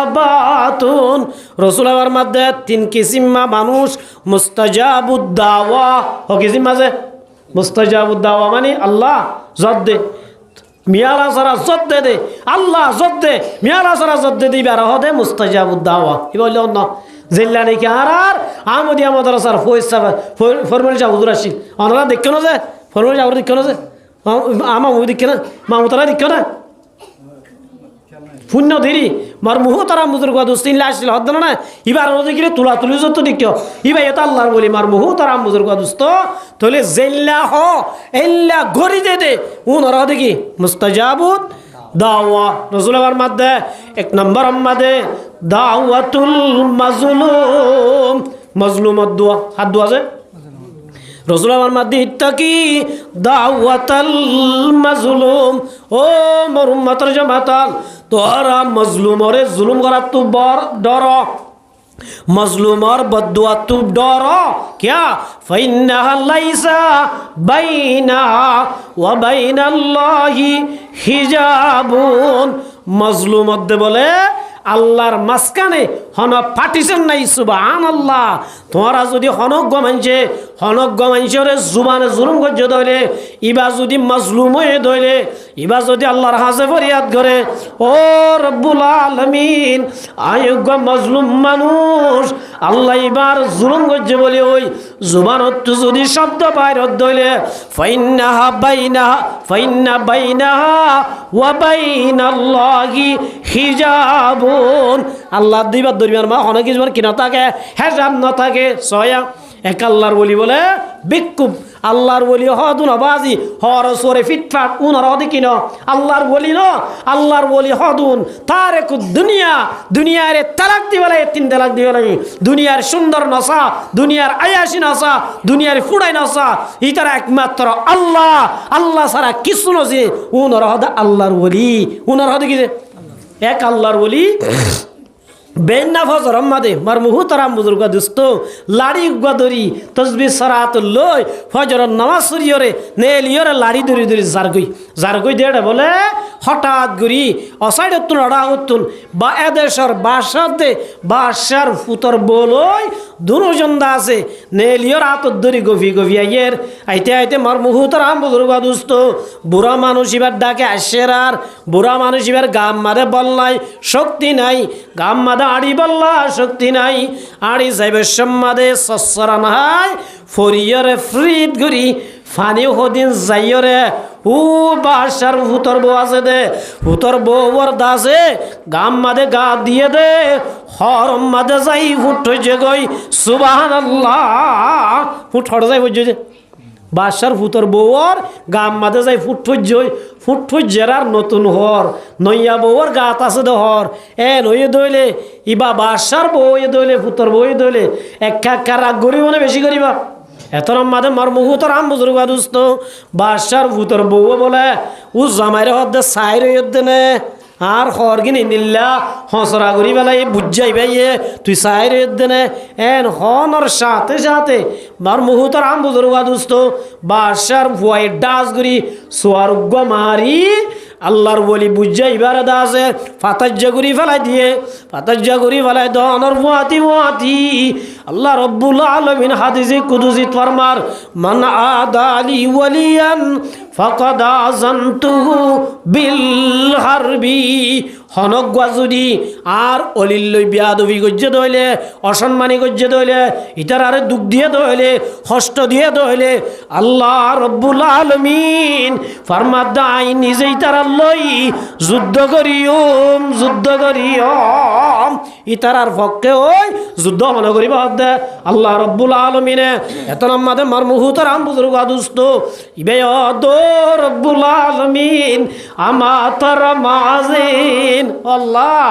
রসুলের মাধ্যমে তিন কিসিমা মানুষ মুস্তাজাবুদ দাওয়া ও কিসিম আছে মুস্তাজাবুদ দাওয়া মানে আল্লাহ জদ দে মিয়ালা সারা জদ দে আল্লাহ জদ দে মিয়ালা সারা জদ দে দিবে আর হদে মুস্তাজাবুদ দাওয়া ই বলল না জিল্লা নাকি আর আমদি আমাদের স্যার পয়সা ফরমাল যা হুজুর আসি ওনারা দেখো না যে ফরমাল যা দেখো না যে আমা মুই দেখো না মামুতারা দেখো না পুণ্য ধীরি মার মুহ তারা মুজুর গা দুস্তিন আসছিল হদ না এবার ওদিকে তুলা তুলি যত দেখো ইবাই এটা আল্লাহর বলি মার মুহ তারা মুজুর গা দুস্ত তাহলে জেল্লা হ এল্লা ঘড়ি দে ওনারা দেখি মুস্তাজাবুদ দাওয়া রাসূলের মধ্যে এক নম্বর আমাদের দাওয়াতুল মাজলুম মাজলুমত দোয়া হাত দোয়া আছে রাসূলের মধ্যে ইত্তাকি দাওয়াতাল মাজলুম ও মোর উম্মতের জামাতাল তোরা মজলুমরে জুলুম করার তো বড় ডর মজলুমর বদুয়া তু ডর क्या فإنها ليس بينها وبين الله حجاب মজলুম মধ্যে বলে আল্লাহর মাঝখানে হন পাটিছেন নাই সুবহানাল্লাহ তোরা যদি হনজ্ঞ মানুষের জুবানে জুলুম করছে ধরে ইবা যদি মজলুম হয়ে ধরে ইবা যদি আল্লাহর হাজে ফরিয়াদ করে ও রব্বুল আলামিন আয়োগ্য মজলুম মানুষ আল্লাহ এবার জুলুম করছে বলে ওই জুবানত যদি শব্দ বাইরত ধরে ফাইন্না বাইনাহা ওয়া বাইনাল্লাহি হিজাবুন আল্লাহ দুইবার দরমিয়ান মা অনেক কিছু কি না থাকে হেজাব না থাকে সয়া এক আল্লাহর বলি বলে বিক্ষুব আল্লাহর বলি হদুন বাজি হর সরে ফিটফাট উনার হদি কিন আল্লাহর বলি ন আল্লাহর বলি হদুন তার এক দুনিয়ারে তালাক দিবেলা তিন তালাক দিবেলা দুনিয়ার সুন্দর নসা দুনিয়ার আয়াসী নসা দুনিয়ার ফুড়াই নসা ইতারা একমাত্র আল্লাহ সারা কিছু নসে উনার হদ আল্লাহর বলি উনার হদি কি এক আল্লাহর বলি বেন্না ফজর আম্মাদে মার মুহুতারাম বুজুর্গ দুস্ত লাড়ি গদরি তসবি সরাত লই ফজর নামাজ সুরিয়রে নেলিয়রে লাড়ি দরি দরি জারগই দেড়ে বলে হঠাৎ গুরি অসাইড তুন অড়া উত্তুন বা এদেশর বাসার ফুতর বলই দুজন্দা আছে নেলিয়র আত দরি গভি আইয়ের আইতে মার মুহুতারাম বুজুর্গ দুস্ত বুড়া মানুষ এবার ডাকে আসের আর বুড়া মানুষ এবার গাম মাদে বললাই শক্তি নাই গাম মাদে আড়ি বল্লা শক্তি নাই আড়ি যাইবে সম্মাদে সসরা নাই ফরিয়রে ফ্রিদ ঘুরি ফানি হদিন যাইয়রে ও বাসার ভূতর বউ আছে দে ভূতর বউর দাসে গাম মাদে গা দিয়ে দে হরম মাদে যাই ফুট হইছে গই সুবহানাল্লাহ ফুট হড় যাই বুঝছে যে বাসার ভূতর বউর গাম মাদে যাই ফুট জেরার নতুন হর নইয়া বউর গাত আছে দে হর নইয়ে দইলে ইবা বাসার বউ দইলে ভূতর বউ দইলে একা রাগ গরি মানে বেশি করিবা এতরম মাদে মার মুহুতর আম বুজুর্গ দুস্ত বাসার ভূতর বউ বলে ও জামাইরে হদ্দে সাইরে হদ্দে নে আর হরগিনি নিল্লা হসরা করি বেলা এই বুঝাই ভাইয়ে তুই সাইরে দেনে হনর সাথে মার মুহুতর আম বুজুর্গ দুস্ত বাসার ভুয়াই ডাস করি সোয়ারুগ্য মারি আল্লাহর বলি বুঝাই বারে দাসে ফাতাজ্জা করি ফেলাই দনর মুয়াতি আল্লাহ রব্বুল আলামিন হাদিসে কুদুসি ফরমার মান আদালি ওয়ালিয়ান ফাকাদ আযানতুহু বিল হারবি হনজ্ঞা যদি আর অলিল্লই বিয়াদবি গজ্জে দইলে অসম্মানী গজ্জে দইলে ইতার আরে দুঃখ দিয়ে দইলে কষ্ট দিয়ে দইলে আল্লাহ রব্বুল আলামিন ফরমাদ দাই নিজেই তার লই যুদ্ধ করিয়ম ইতারার পক্ষে ওই যুদ্ধ মনে করিব দে আল্লাহ রব্বুল আলামিনে এত নামাদে মার মুহুতর আম বুজুর্গ দুস্ত ইবে দো রব্বুল আলামিন আমাতর মাজিন আল্লাহ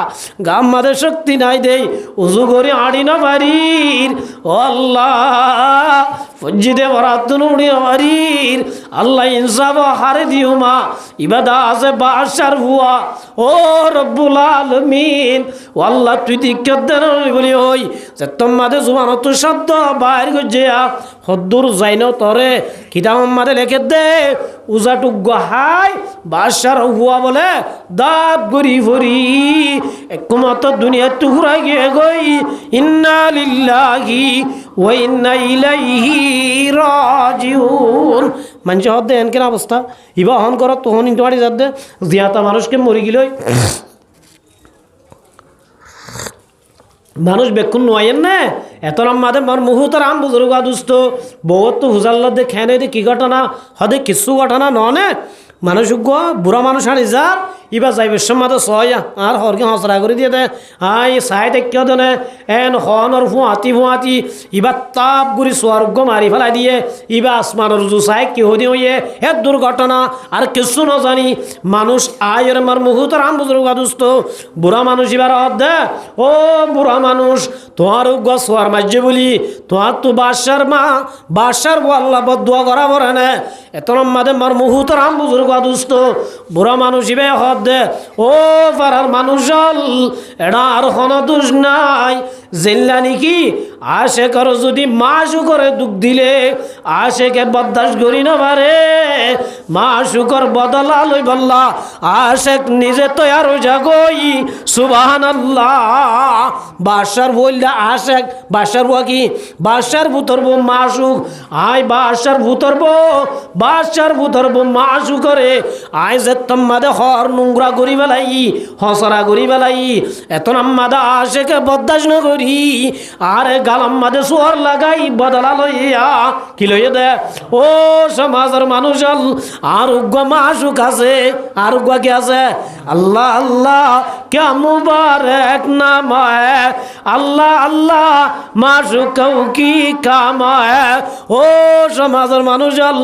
গাম মাদে শক্তি নাই দেই উজু করে আড়ি না বাড়ির আল্লাহ ফজ্জিদে বরাতুন উড়ি বাড়ির আল্লাহ ইনসাফ হারে দিও মা ইবাদা আছে বাসার হুয়া ও রব্বুল আলামিন আল্লাহ তুই দিক্কত দেন বলি ওই যে তোমাদের জুবানত শব্দ বাইর গজিয়া হদ্দুর যাইনো তরে কিতাব মাদে লেখে দে উজাটু গহাই বাসার হুয়া বলে দাব গরি ভরি একমাত্র দুনিয়া টুকরা গিয়ে গই ইন্না লিল্লাহি ওয়া ইন্না ইলাইহি রাজিউন মানুষ হদ্দে এনকেন অবস্থা ইবা হন করত তখন ইন্টু বাড়ি যাত দে জিয়াতা মানুষকে মরি গিলই মানুষ বেক্ষণ নোয়েন না এত মাদে মর মুহুতর আম বুজুর্গ দুস্ত বহুত তো হুজাল্লা দে খেয়ে দে কি ঘটনা হদে কিছু ঘটনা ননে মানুষ বুড়া মানুষ আনি যার ইবা যাইবে সমাদে সয়া আর হরকে হসরা করে দিয়ে দে আই সাই দেখিও দেনে হনর ফুয়াতি ইবা তাপ গুড়ি স্বর্গ মারি ফেলাই দিয়ে ইবা আসমানের জু সাই কি হদি হইয়ে দুর্ঘটনা আর কিছু ন জানি মানুষ আয়ের মার মুহুতর আম বুজুর্গ দুস্ত বুড়া মানুষ ইবার দে ও বুড়া মানুষ তোমার সোয়ার মাঝে বলি তোমার তো বাসার আল্লাহ বদুয়া করা বরে না এত মাদে মার মুহুতর আম বুজুর্গ দুস্ত বুড়া মানুষ ইবে হদ মধ্যে ও পাড়ার মানুষ এটা আর কোনো দোষ নাই জেল্লা নাকি আশেকর যদি মাসুকরে দুঃখ দিলে আশেকে বরদাস্ত করি না পারে মাসুকর বদলা লই বললা আশেক নিজে তৈয়ার জাগই সুবহানাল্লাহ বাসার বললে আশেক বাসার বুয়া কি বাসার ভুতরবো মাসুক আয় বাসার ভুতরবো বাসার ভুতরবো মাসু করে আয় যে তোমাদে হর নোংরা করি বেলাই হসরা করি বেলাই এত নাম্মাদা আশেকে বরদাস্ত না করি আরে গালাম মাদে সোয়ার লাগাই বদলা লইয়া কি লইয়া দে ও সমাজের মানুষ আর উগ্র মাসুক আছে আর উগ্র কি আছে আল্লাহ আল্লাহ क्या मुबारक नाम है अल्लाह अल्लाह माशुकौ की काम है ओ समाजर मानुषल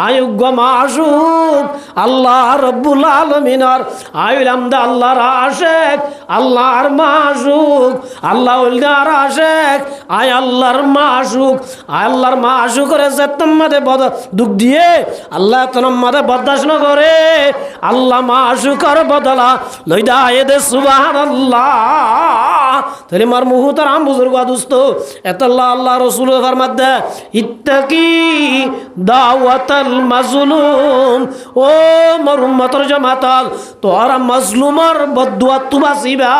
आयुग माशुक अल्लाह रब्बुल आलमीनर आयुलामदा अल्लाहर आशिक अल्लाहर माशुक अल्लाह उल्दार आशिक आय अल्लाहर माशुक रे जत्तमदे बद दुख दिए अल्लाह तनमदे बर्दाश्त न करे अल्लाह माशुकर बदला लइदा आयदे সুবহানাল্লাহ তাহলে মার মুহূর্তের আম বুজুর্গ দোস্ত এত আল্লাহ আল্লাহ রাসূল ফরমাতে ইত্তাকি দাওয়াতাল মাজলুম ও মোর উম্মতের জামাতাল তোরা মাজলুমার বদদুয়া তু বাসিবা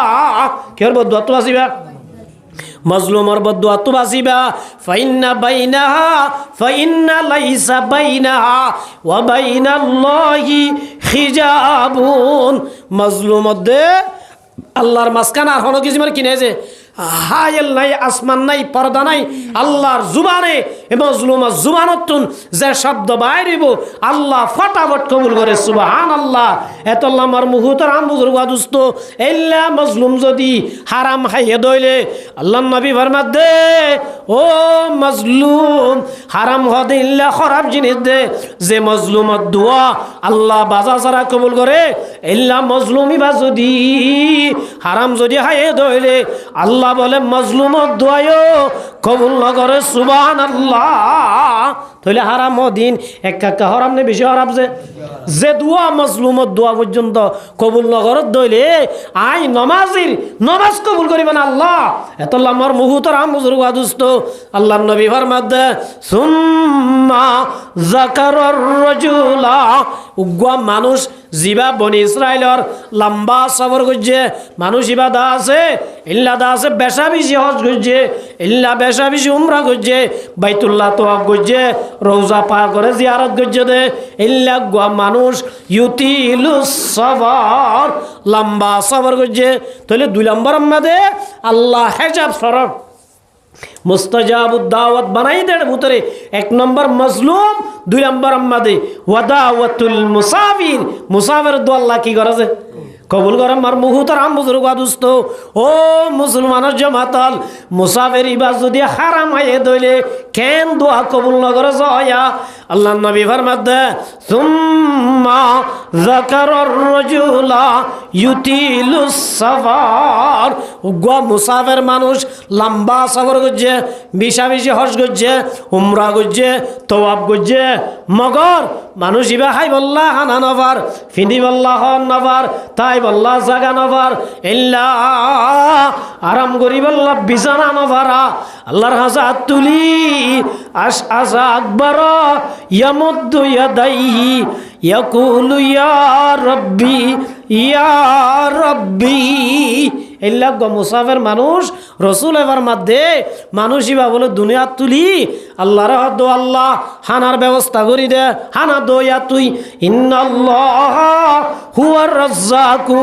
কের বদদুয়া তু বাসিবা মজলুমর বদদুয়া তু বাসিবা ফাইন্না লাইসা বাইনাহা ওয়া বাইনাল্লাহি হিজাবুন মজলুমর দে আল্লাহর মাঝখানে আর হলো কিছু মানে কিনে যে হায়াল নাই আসমান নাই পর্দা নাই আল্লাহর জুবানে এবং জুলুমার জুবানতুন যে শব্দ বাইরিব আল্লাহ ফটাফট কবুল করে সুবহানাল্লাহ এত আল্লাহ আমার মুহূর্তের আম বুজুর্গ দোস্ত এল্লা মজলুম যদি হারাম খাইয়ে দইলে আল্লাহর নবী ফরমাত দে ও মজলুম হারাম হদে ইল্লা খারাপ জিনিস দে যে মজলুমত দোয়া আল্লাহ বাজা সারা কবুল করে ইল্লা মজলুমি বা যদি হারাম যদি খাইয়ে দইলে আল্লাহ বলে মজলুমত দোয়ায়ও কবুল না করে সুবহানাল্লাহ তাহলে হারাম দিন একা হারাম নে বেশি হারাম যে দোয়া মজলুমত দোয়া পর্যন্ত কবুল না করে দইলে আই নমাজির নমাজ কবুল করিবে না আল্লাহ এত আমার মুহূর্তের আম বুজুর্গ দোস্ত আল্লাহর নবী ফরমাত সুম্মা যাকারার রাজুলা উগ্র মানুষ জিবা বনি ইসরাইলর লম্বা সফর করছে মানুষ ইবাদা আছে ইল্লা দা আছে বেশা বেশি হজ করছে ইল্লা বেশা বেশি উমরা করছে বাইতুল্লাহ তোয়াফ করছে রওজা পাক করে জিয়ারত করছে দে ইল্লা গুয়া মানুষ ইউতিলু সফর লম্বা সফর করছে তাহলে 2 নম্বর আমাদের আল্লাহ হেজাব সরফ মুস্তাজাবুদ দাওয়াত বানাই দেড় ভিতরে 1 নম্বর মজলুম 2 নম্বর আমাদের ওয়াদাওয়াতুল মুসাফির দোয়া আল্লাহ কি করে কবুল করে মার মুহূর্তের আম বুজুর্গ দোস্ত ও মুসলমানের জামাতাল মুসাফির ইবাদ যদি হারাম আয়ে দইলে কেন দোয়া কবুল না করে জয়া আল্লাহর নবী ফরমাত সুম্মা যাকারার রাজুলা ইউতিলুস সাফার উগ্র মুসাফির মানুষ লম্বা সফর করছে বেশি হজ করছে উমরা করছে তওয়াফ করছে মগর মানুষ ইবা খাই বল্লা হানা নফার ফিদি বল্লা হন নফার তাই বল্লা জাগা নফার ইল্লা আরাম করি বল্লা বিছানা নফারা আল্লাহর হাজাত তুলি আসা আকবর ইয়ামুদ্দু ইয়াদাইহি ইয়াকুলু ইয়া রব্বি এল্লা মুসাফির মানুষ রসুল এবার মধ্যে মানুষ ইবা বলে দুনিয়া তুলি আল্লাহর দো আল্লাহ হানার ব্যবস্থা করি দে হানা দো ইয়া তুই ইন্নাল্লাহ হুয়ার রাজ্জাকু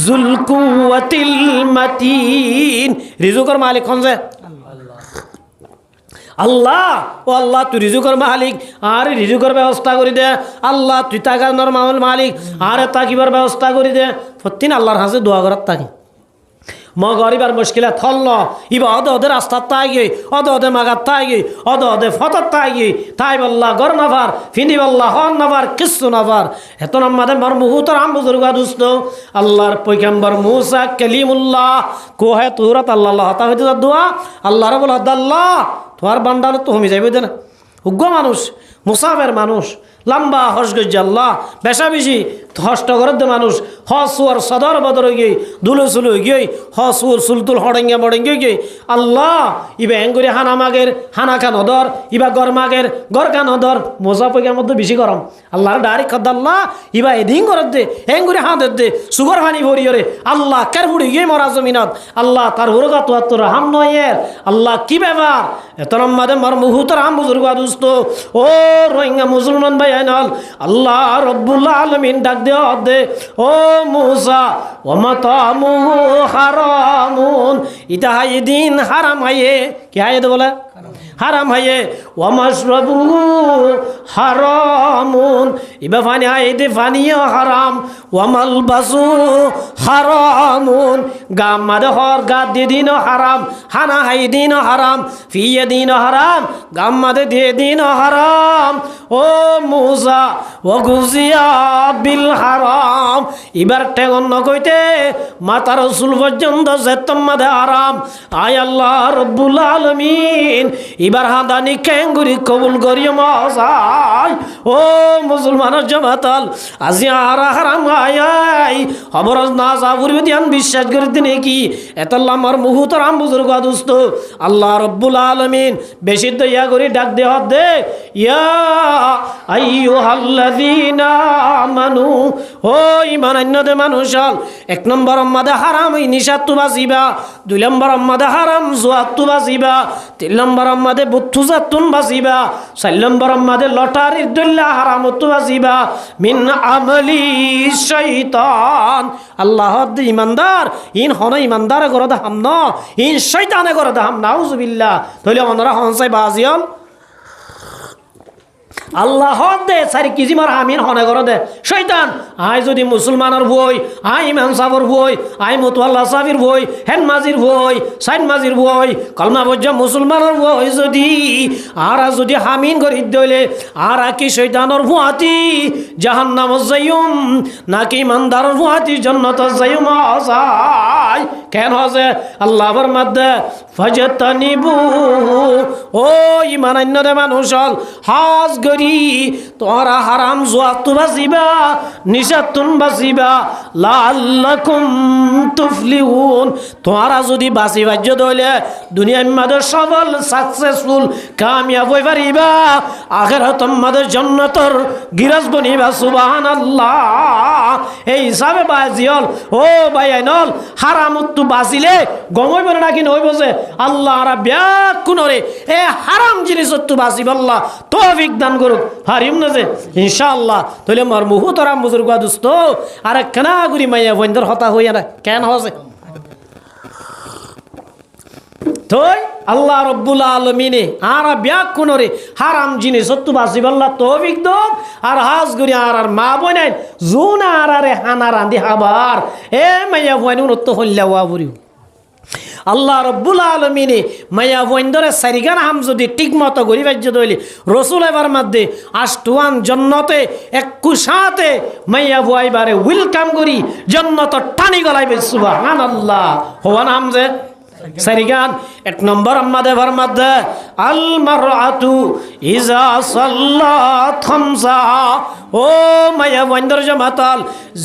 যুল কুওয়াতিল মাতিন রিজুকের মালিক কোন যে আল্লাহ ও আল্লাহ তুই রিজুকের মালিক আর রিজুকের ব্যবস্থা করে দে আল্লাহ তুই তাকার নরমাল মালিক আর তাকিবার ব্যবস্থা করে দে প্রতিদিন আল্লাহর হাতে দোয়া করার তাকি মগরিবার মুশকিলে থল ইবা অদে রাস্তার তাই অদে মাগার তাই অদে ফতর তাই তাই বল্লা গর নাফার ফিনি বল্লা হন নাফার কিচ্ছু নাফার এত নামাদের মার মুহূর্তের আম বুজুর্গ দুস্থ আল্লাহর পয়গম্বর মুসা কালিমুল্লাহ কোহে তুরাত আল্লাহ হতা হইতে দোয়া আল্লাহর বল আল্লাহ তোমার বান্দার তো হমি যাইবে না উগ্র মানুষ মুসাফের মানুষ লম্বা হস গজ্জে আল্লাহ বেশা বেশি হষ্ট করতে মানুষ হসুয়ার সদর বদর গিয়ে দুলো সুলো গিয়ে হসুর সুলতুল হড়েঙ্গে মড়েঙ্গে গিয়ে আল্লাহ ইবা এঙ্গুরি হানা মাগের হানা খা নদর ইবা গর মাগের গর খা নদর মোজা পয়গার মধ্যে বেশি গরম আল্লাহর ডারি খদ্দ আল্লাহ ইবা এদিন করত দে এঙ্গুরি হাঁদের দে সুগর হানি ভরিয়রে আল্লাহ কার হুড়ি গিয়ে মরা জমিনত আল্লাহ তার হুরগা তোর হাম নয়ের আল্লাহ কি ব্যাপার এত লম্বাদে মার মুহুতর হাম বুজুর্গ দুস্ত ও রোহিঙ্গা মুসলমান ভাই আইনাল আল্লাহ রব্বুল আলামিন ডাক দে ও মুসা ও মাতামু হারামুন ইতা হাই দিন হারাম হাইয়ে কি হাইয়ে দে বলে হারাম হাইয়ে ও মাশরাবু হারামুন ইবা ফানি হাইয়ে দে ফানিও হারাম ও মালবাসু হারামুন গাম মাদে হর গা দিয়ে দিন হারাম হানা হাই দিন হারাম ফিয়ে দিন হারাম গাম মাদে দিয়ে দিন হারাম ও মুসা ও গুজিয়া বিল হারাম এবার টেগন নকইতে মাতা রাসূল পর্যন্ত যেতম মাদে হারাম আয় আল্লাহ রব্বুল আলামিন এবার হাদানি কেঙ্গুরি কবুল করিও মজাই ও মুসলমানের জামাতাল আজি আর হারাম আয় খবরজ না যাবুর বিধান বিশ্বাস করতে নাকি এতল্লা আমার মুহুতর আম বুজুর্গ দোস্ত আল্লাহ রব্বুল আলামিন বেশি দয়া করে ডাক দে হদ দে ইয়া আইয়ুহাল্লাযীনা আমানু ও ঈমান আনদে মানুষাল এক নম্বর আমাদে হারাম এই নিশাত তু বাজিবা দুই নম্বর আমাদে হারাম জুয়াত তু বাজিবা তিন নম্বর আমাদে বুত্তু জাতুন বাজিবা চার নম্বর আমাদে লটারির দল্লা হারাম তু বাজিবা মিন আমলি শাইতান আল্লাহ দি ইমানদার ইন হন ইমানদার করে দাম ন ইন শয়তানে করে দাম নাউজুবিল্লাহ তাহলে অনরা হনসাই বাজিয়াল আল্লাহ দে সারি কিজি মার আমিন হনে করে দে শয়তান আই যদি মুসলমানের বই আই ইমাম সাহর বই আই মুতওয়াল্লা সাহির বই হেন মাজির বই সাইন মাজির বই কলমা বজ্জা মুসলমানের বই যদি আর যদি হামিন করি দইলে আর কি শয়তানের ভুয়াতি জাহান্নাম যাইম নাকি ইমানদারের ভুয়াতি জান্নাত যাইম আসাই কেন আছে আল্লাহর মধ্যে ফাজতানিবু ও ইমান আন্যদে মানুষ হাজ গরি তোরা হারাম জুয়াতু বাজিবা নিশাতুন বাজিবা লাআল্লাকুম তুফলিহুন তোরা যদি বাসি বাজ্য দইলে দুনিয়ার মধ্যে সফল সাকসেসফুল কামিয়াব হই পারিবা আখিরাতের মধ্যে জান্নাতের গিরাজ বনিবা সুবহানাল্লাহ এই হিসাবে বাজিল ও ভাই আইনল হারামত বাজিলে গমই বলে নাকি নইব যে আল্লাহ রা ব্যাকুনরে এ হারাম জিনিস তো বাজিব আল্লাহ তৌফিক দান করুক হারিম না যে ইনশাআল্লাহ তাহলে মার মুহুতরাম বুজুর্গ দোস্ত আর কেনা গুরি মাইয়া বন্ধর হতা হইয়া না কেন হসে তোই আল্লাহ রব্বুল আলমিনে আর ব্যাকুনরে হারাম জিনিস তো বাজিব আল্লাহ তৌফিক দোক আর হাজ গুরি আর মা বনাই জুন আর হানা রান্ধি হাবার এ মাইয়া বনাই উন্নত হল্লা ওয়াবুরিও আল্লাহ রব্বুল আলমিনে মায়া বন্ধরে সারিগান হাম যদি ঠিক মতো গরিব দইলি রসুল এবার মধ্যে আষ্টওয়ান জন্নতে একু সাথে মাইয়া বুয়াইবারে ওয়েলকাম করি জন্নত টানি গলাইবে সুবহানাল্লাহ হওয়া নাম যে সারিগান এক নম্বর আমাদের মধ্যে আল মারআতু ইজা সাল্লাত খামসা ও মায়া বন্ধর জামাতাল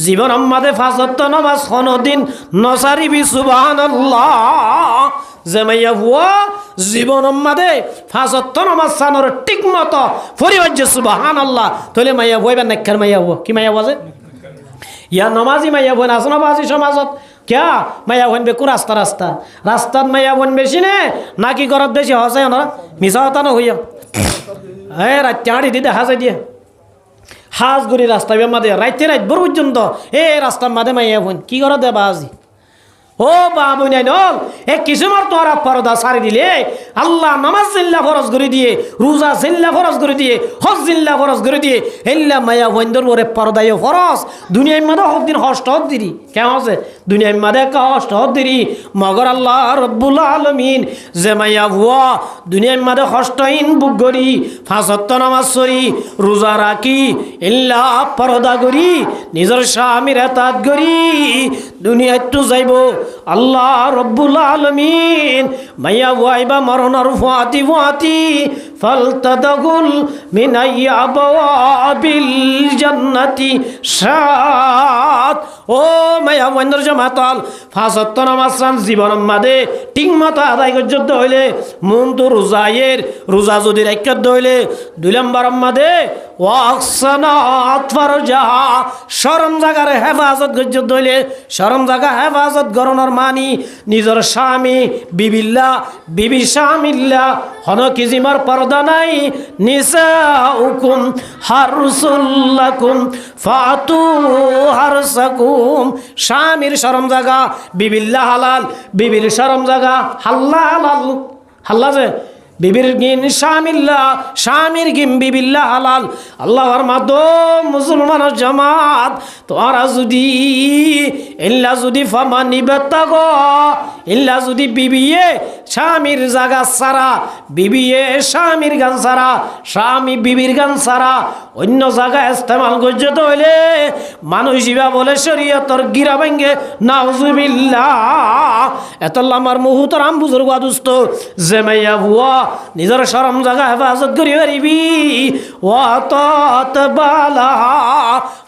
জীবন আমাদের পাঁচ ওয়াক্ত নামাজ কোনদিন নসারিবি সুবহানাল্লাহ যে মাইয়া বুয়া জীবন আমাদের পাঁচ ওয়াক্ত নামাজ সানোর ঠিক মতো পরিবার্য সুবহানাল্লাহ তাহলে মাইয়া বইবার নাক্ষার মাইয়া বুয়া কি মাইয়া বাজে ইয়া নমাজি মাইয়া বোন আছে নমাজি সমাজত क्या माया वन बेकु रास्ता रास्ता रास्ता माया वन बेसी ने ना कि गरत बेसी हसे ना मिसा होता ना हुई ए रात्याड़ी दी দেখা যায় দিয়ে হাজ গুরি রাস্তা বে মাদে রাইতে রাইত বড় পর্যন্ত এ রাস্তা মাদে মাইয়া वन কি করে দে বাজি ও বাবু নাই নল এ কিসমর তোরা পর্দা সারি দিলে আল্লাহ নামাজ জিল্লা ফরজ করে দিয়ে রোজা জিল্লা ফরজ করে দিয়ে হজ জিল্লা ফরজ করে দিয়ে এল্লা মায়া বন্ধর ওরে পর্দায় ফরজ দুনিয়ার মধ্যে হক দিন হষ্ট হদ দিরি কেমন আছে দুনিয়ার মধ্যে কষ্ট হদ দিরি মগর আল্লাহ রব্বুল আলামিন যে মায়া ভুয়া দুনিয়ার মধ্যে হষ্টহীন বুক করি পাঁচ ওয়াক্ত নামাজ পড়ি রোজা রাখি এল্লা পর্দা করি নিজের স্বামীর এতাত করি দুনিয়ায় তো যাইব আল্লাহ রব্বুল আলামিন মাইয়া ওয়াইবা মরণর ফুয়াতি ফুয়াতি ফালতাদখুল মিন আবওয়াবিল জান্নাতি শাত। ও মায়া বন্ধুর জামাতাল, 5 ওয়াক্ত নামাজ জীবনের মাঝে ঠিক মতো আদায় করতে হইলে মন তো রোজায়ের রোজা যদি রাখতে হইলে 2 নম্বর মাঝে ওয়াকসানাত ফারজাহা, শরম জাগার হেফাজত করতে হইলে শরম জাগা হেফাজত গরনের মানি নিজের স্বামী বিবিল্লা বিবি স্বামীল্লা হন কিজিমার পর্দা নাই। নিসাউকুম হারসুল্লাকুম ফাতু হারসাকুম, স্বামীর শরম জাগা বিবিল্লা হালাল, বিবির শরম জাগা হাল্লা হালাল। হাল্লা যে বিবির গিন স্বামীল্লা, স্বামীর গিম বিবিল্লা হালাল। আল্লাহর মাধ্যম মুসলমানের জামাত তোরা যদি ইল্লা যদি ফামানিবাতাগ ইল্লা যদি বিবিয়ে স্বামীর জাগা সারা, বিবিয়ে স্বামীর গান সারা, স্বামী বিবির গান সারা অন্য জায়গায় ইস্তেমাল করতে হইলে মানুষ ইবা বলে শরীয়তর গিরা ভাঙ্গে নাউজুবিল্লাহ। এতল্লা আমার মুহুতরাম বুজুর্গ দুস্থ জেমাইয়া ভুয়া নিজের শরম জায়গা হেফাজত করি পারিবি। ওয়াতাতবালা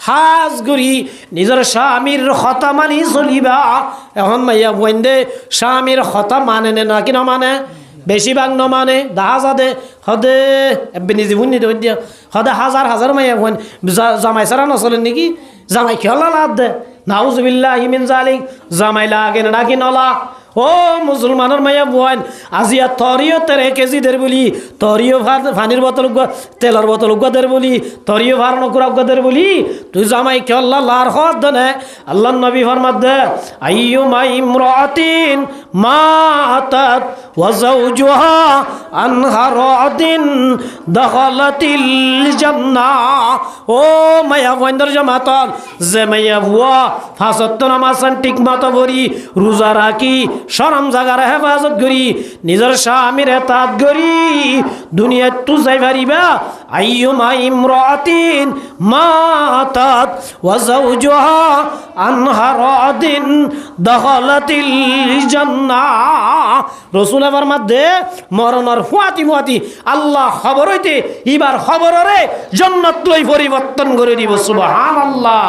হাজ করি নিজের স্বামীর কথা মানি চলিবা। এখন মাইয়া বইন্দে স্বামীর কথা মানে না কি না মানে, বেশিরভাগ ন মানে দেখা যাদে হদে এবে নিজে বুঝনি দিয়া হদে হাজার হাজার মাইয়া বোন জামাই সারা নচলেন নাকি, জামাই খেলা লাভ দে নাউজুবিল্লাহি মিন জালিক, জামাই লাগে নাকি নলা। ও মুসলমানের মাইয়া বোন আজিয়া তরিও 13 কেজি দের বলি, তরিও পানির বোতল তেলের বোতল দের বলি, তরিও ভার নকুরা দের বলি তুই জামাই খেলা লার হদ দে। আল্লাহ নবী ফরমাত দে আইয়ুমা ইমরাতিন মাতাত ওয়া যাওজুহা আনহা রাদিন দাখালাতিল জান্নাহ। ও মাইয়া বোনদের জামাতল যে মাইয়া বুয়া 5 ওয়াক্ত নামাজ ঠিক মতো পড়ি রোজা রাখি শরম জাগার হেফাজত করি নিজের স্বামীর এতাত করি দুনিয়ায় তু যাই পারিবা। আইয়ুমা ইমরাতিন মাতাত ওয়া যাওজুহা আনহা রাদিন দাখালাতিল জান্নাহ। রাসূল এবার মধ্যে মরণর ফুয়াতি ফুয়াতি আল্লাহ খবর হইতে এবার খবরে জান্নাত লই পরিবর্তন করে দিব। সুবহানাল্লাহ।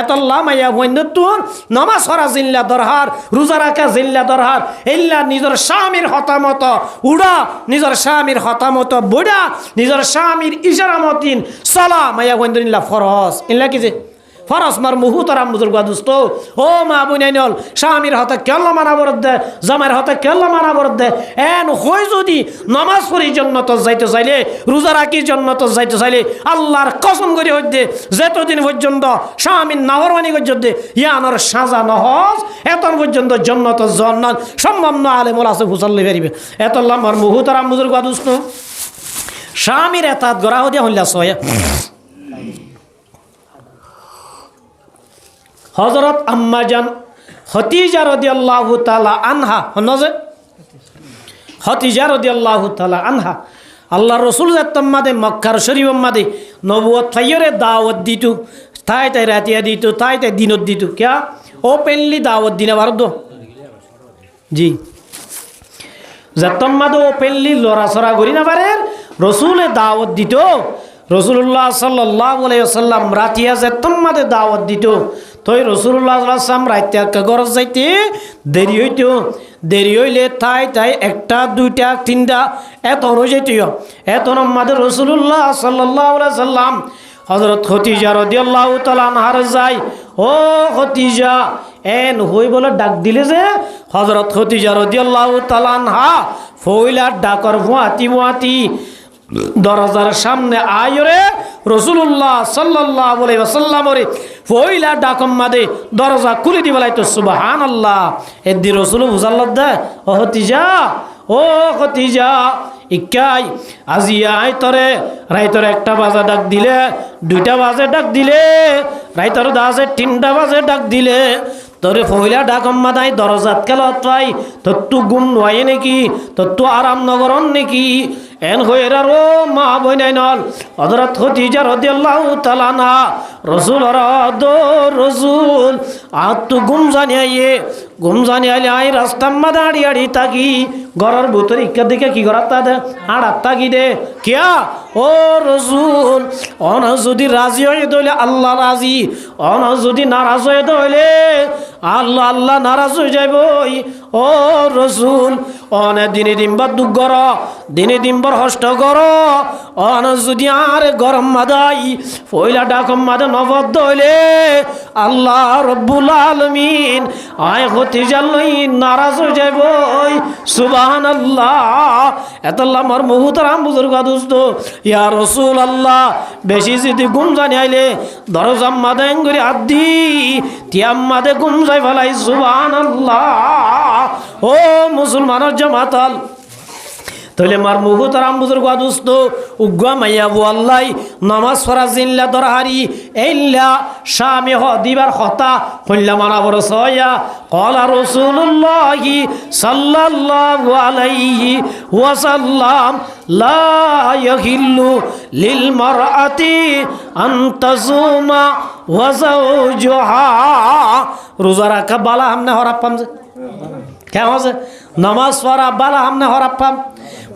এতল্লা মাইয়া বন্ধুত্বর নামাজ পড়া জিল্লা দরহার, রোজা রাখা জিল্লা দরহার, ইল্লা নিজের স্বামীর হতামত উড়া, নিজের স্বামীর হতামত বুড়া, নিজের স্বামীর ইশারা মতিন চলা মাইয়া বন্ধু ইল্লা ফরজ। ইল্লা কি যে ফরজ মার মুহুতরাম বুজুর্গ দুস্থ। ও মা বুনাইনল স্বামীর হাতে কেল্লা মানা বরদ দে, জামাইয়ের হাতে কেল্লা মানা বরদ দে। এন হই যদি নামাজ পড়ি জন্নত যাইতে চাইলে, রোজা রাখি জন্নত যাইতে চাইলে আল্লাহর কসম করে হইতে যতদিন পর্যন্ত স্বামীর নাফরমানি করতে ইয়ানোর সাজা নহজ এতন পর্যন্ত জন্নত জন্নাত সম্ভব না। আলেমুল আছে ফুসাল্লি ফেরিবে। এতল্লা মার মুহুতরাম বুজুর্গ দুস্থ স্বামীর এতাত গড়া হইয়া হইলা সয়া। হযরত আম্মা জান খদিজা রাদিয়াল্লাহু তাআলা আনহা হনজে খদিজা রাদিয়াল্লাহু তাআলা আনহা আল্লাহর রাসূল জাতমাদে মক্কার শরীফ মাদে নবুয়ত ফাইরে দাওয়াত দিতু, তাই তাই রাতিয়া দিতু, তাই তাই দিনত দিতু। কিয়া ওপেনলি দাওয়াত দিনা বারদ জি জাতমাদে ওপেনলি লড়াছড়া করি না পারে রাসূলে দাওয়াত দিত। রাসূলুল্লাহ সাল্লাল্লাহু আলাইহি ওয়াসাল্লাম রাতিয়া জাতমাদে দাওয়াত দিত। তই রাসূলুল্লাহ সাল্লাল্লাহু আলাইহি ওয়াসাল্লাম রাইতে গরজ যাইতে দেরি হইতো, দেরি হইলে তাই তাই 1টা 2টা 3টা এত হয়ে যাইত। এত আমাদের রাসূলুল্লাহ সাল্লাল্লাহু আলাইহি ওয়াসাল্লাম হযরত খদিজা রাদিয়াল্লাহু তাআলা আনহার যাই। ও খদিজা এন হই বলে ডাক দিলে যে হযরত খদিজা রাদিয়াল্লাহু তাআলা আনহা ফইলা ডাকর ফুয়াতি ফুয়াতি দরজার সামনে আয়রে রাসূলুল্লাহ সাল্লাল্লাহু আলাইহি ওয়াসাল্লাম রে ফইলা ডাকম মাদে দরজা খুলে দিবালাইতো। সুবহানাল্লাহ। এদি রাসূল বুঝাল্লাহ দে ও খদিজা, ও খদিজা ইকাই আজি আই তরে রাইতর 1টা বাজে ডাক দিলে, 2টা বাজে ডাক দিলে, রাইতর 3টা বাজে ডাক দিলে তোরে ফইলা ডাকম মাদাই দরজাত খেলত পাই তোর তু গুম নয় নাকি তোর তু আরাম নগরন নাকি এন হইরার ও মা বইনাই নল হযরত খদিজা রাদিয়াল্লাহু তাআলা না রাসূল রসুল আর তু গুম জানি আই রাস্তা মা দাঁড়ি আড়ি তাকি ঘরের ভিতরে ইকা দিকে কি করার তা দে আড়াত তাকি দে কিয়া ও রসুল অন যদি রাজি হয়ে দইলে আল্লাহ রাজি অন যদি নারাজ হয়ে দইলে আল্লাহ নারাজ হয়ে যাবই ও রসুল অন দিনে দিনবার দুঃখ কর দিনে দিনবার হষ্ট কর অন যদি আর গরম মাদাই পয়লা ডাকম মাদা নবদ দইলে আল্লাহ রব্বুল আলামিন আয় হতে জানলই নারাজ হয়ে যাবই সুবহানাল্লাহ এতাল্লাহ আমার মুহতারাম বুজুর্গ দোস্ত ইয়া রাসূলুল্লাহ বেশি যদি গুম জানি আইলে দরজাম মাদা এঙ্গুরি আদি তিয়াম মাদে গুম যাই ফেলাই সুবহানাল্লাহ ও মুসলমানের জামাতাল তাহলে মার মুহতারাম বুজুর্গ দোস্ত উগ্গা মাইয়া বু আল্লাহ নামাজ পড়া জিল্লা দরহারি এইল্লা শামে হ দিবার কথা হইলা মানা বড় সয়া ক্বালা রাসূলুল্লাহি সাল্লাল্লাহু আলাইহি ওয়াসাল্লাম লা ইয়াহিল্লু লিল মারআতি আন তাসুমা ওয়া যাওজুহা রোজা রাখা বালা আমনে হরাপাম যে কেমন আছে নামাজ পড়া বালা আমনে হরাপাম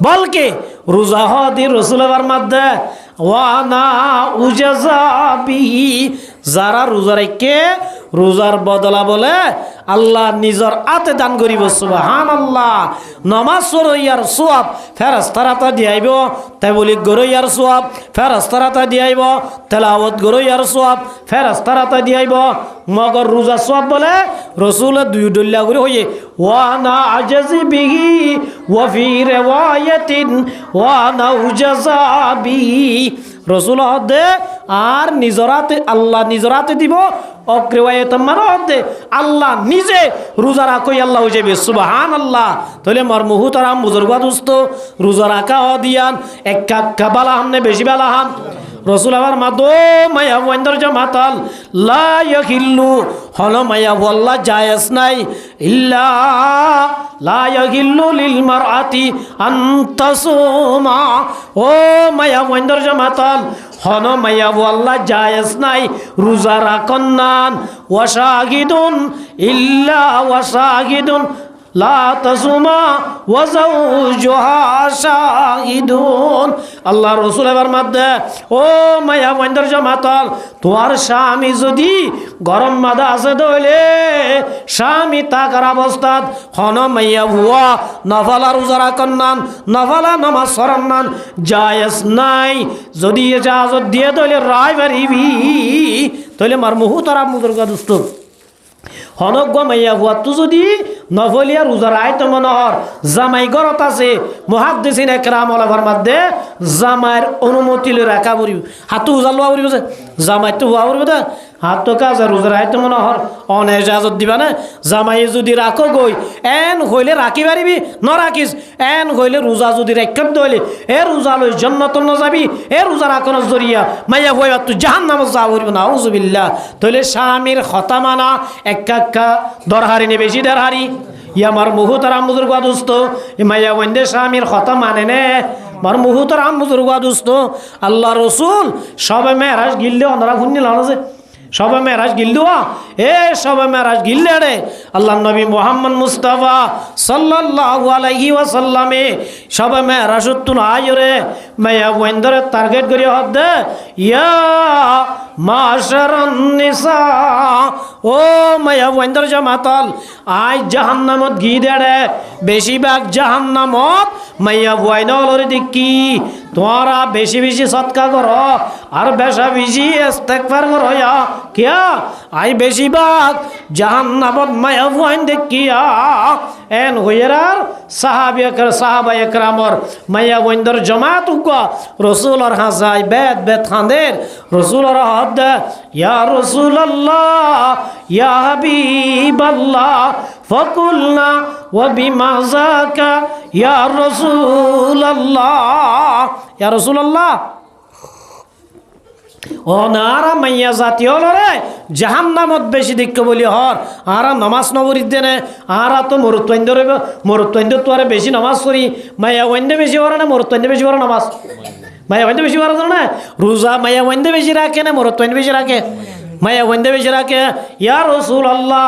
বলকে রোজা হদি রসুলের মধ্যে ওয়ানা উজাজাবি যারা রোজা রেখে রোজার বদলা বলে আল্লাহ নিজর আতে দান করিব সুবহানাল্লাহ নামাজ পড়িয়ার সওয়াব ফেরেশতারা তা দিয়াইব তাবলীগ গরইয়ার সওয়াব ফেরেশতারা তা দিয়াইব তেলাওয়াত গরইয়ার সওয়াব ফেরেশতারা তা দিয়াইব মগর রোজা সওয়াব বলে রাসূল দুই দল্লা করে হইয়ে ওয়ানা আজাজি বিহি ওয়া ফি রিওয়ায়াতিন ওয়ানা উজাজাবি রাসূল হদে আর নিজরাতে আল্লাহ নিজরাতে দিব অক্রিয়াত মারদে আল্লাহ নিজে রোজা রাখই আল্লাহ হয়ে যাবে সুবহানাল্লাহ তাহলে মার মুহতারাম বুজুর্গ দোস্ত রোজা রাখা দিয়ান একা বালা হামনে বেশি বালা হাম রসুল আবার মাদো মায়া ওয়ান্দার জামাতাল লা ইয়াহিল্লু হল মায়া ওয়াল্লাহ জায়েজ নাই ইল্লা লা ইয়াহিল্লু লিল মারআতি আন তাসুমা ও মায়া ওয়ান্দার জামাতাল হন মায়া ওয়াল্লাহ জায়েজ নাই রোজা রাখন নান ওয়াশাহিদুন ইল্লা ওয়াশাহিদুন লা তাসুমা ওয়া যাওজুহা শাহিদুন আল্লাহ রাসূল এর মধ্যে ও মায়া বন্ধর জামাতাল তোমার স্বামী যদি গরম মাদা আছে দইলে স্বামী তাকার অবস্থাত হন মাইয়া হুয়া নফলা রোজা রাখন নান নফলা নামাজ পড়ন নান জায়েজ নাই যদি ইজাজত দিয়ে দইলে রায় পারিবি তাহলে মার মুহতারাম বুজুর্গ দোস্ত হনক মাইয়া হুয়া তু যদি নফলিয়া রোজার আয়ত মনোহর জামাই গরত আছে মুহাদ্দিসিন একরাম ওলামার মধ্যে জামাইয়ের অনুমতি লই রাখা পড়িব হাতু উজাল পড়িব যে জামাই তো হুয়া পড়িব দে হাত তো কাজ রোজার আয়ত মনোহর অনেজাজত দিবা না জামাই যদি রাখো গই এন হইলে রাখি পারিবি ন রাখিস এন হইলে রোজা যদি রেখে দইলে এ রোজা লই জান্নাত ন যাবি এ রোজা রাখনোর জরিয়া মাইয়া হইবা তুই জাহান্নামে যা পড়িব না আউযুবিল্লাহ তাহলে স্বামীর কথা মানা একা দরহারি নে বেশি দরহারি ইয়ামার মুহতারাম বুজুর্গ দোস্ত মাইয়া বন্দে স্বামীর কথা মানে নে মার মুহতারাম বুজুর্গ দোস্ত আল্লাহ রাসূল সবে মেরাজ গিললে ওনারা শুননি লানো সবে মেরাজ গিলদুয়া এ সবে মেরাজ গিললে রে আল্লাহ নবী মুহাম্মদ মুস্তাফা সাল্লাল্লাহু আলাইহি ওয়াসাল্লামে সবে মেরাজ তুন আয়রে মাইয়া বন্দরে টার্গেট করি হদে ইয়া মাশারান নিসা ও মাইয়া বন্দর জামাতাল আই জাহান্নামত গি দেড়ে বেশিরভাগ জাহান্নামত মাইয়া বয়নলরে দেখি তোরা বেশি বেশি সৎকা করো আর বেশা বেশি ইস্তেগফার করো ইয়া কিয়া আই বেশিরভাগ জাহান্নামত মাইয়া বয়ন দেখিয়া এন হইরার সাহাবা একরামর মাইয়া বন্দর জামাত উগা রাসূলর হাসাই বেদ খান্দের রাসূলর হদ ইয়া রাসূলুল্লাহ ইয়া হাবিবাল্লাহ ফাকুলনা ওয়া বিমা যাকা ইয়া রাসূলুল্লাহ ইয়া রাসূলুল্লাহ ও নারা মাইয়া জাতীয় লরে জাহান্নামত বেশি দিক্ষ বলি হর আরা নমাজ নবরিত দেনে আরা তো মরুত্বন্দ তো আরে বেশি নমাজ করি মাইয়া ওয়াইন্দে বেশি হরে না মরুত্বন্দ বেশি হরে নমাজ মাইয়া ওয়াইন্দে বেশি হরে না রোজা মাইয়া ওয়াইন্দে বেশি রাখে না মরুত্বন্দ বেশি রাখে মায়া ওয়াইন্দে বেশি রাখে ইয়া রাসূলুল্লাহ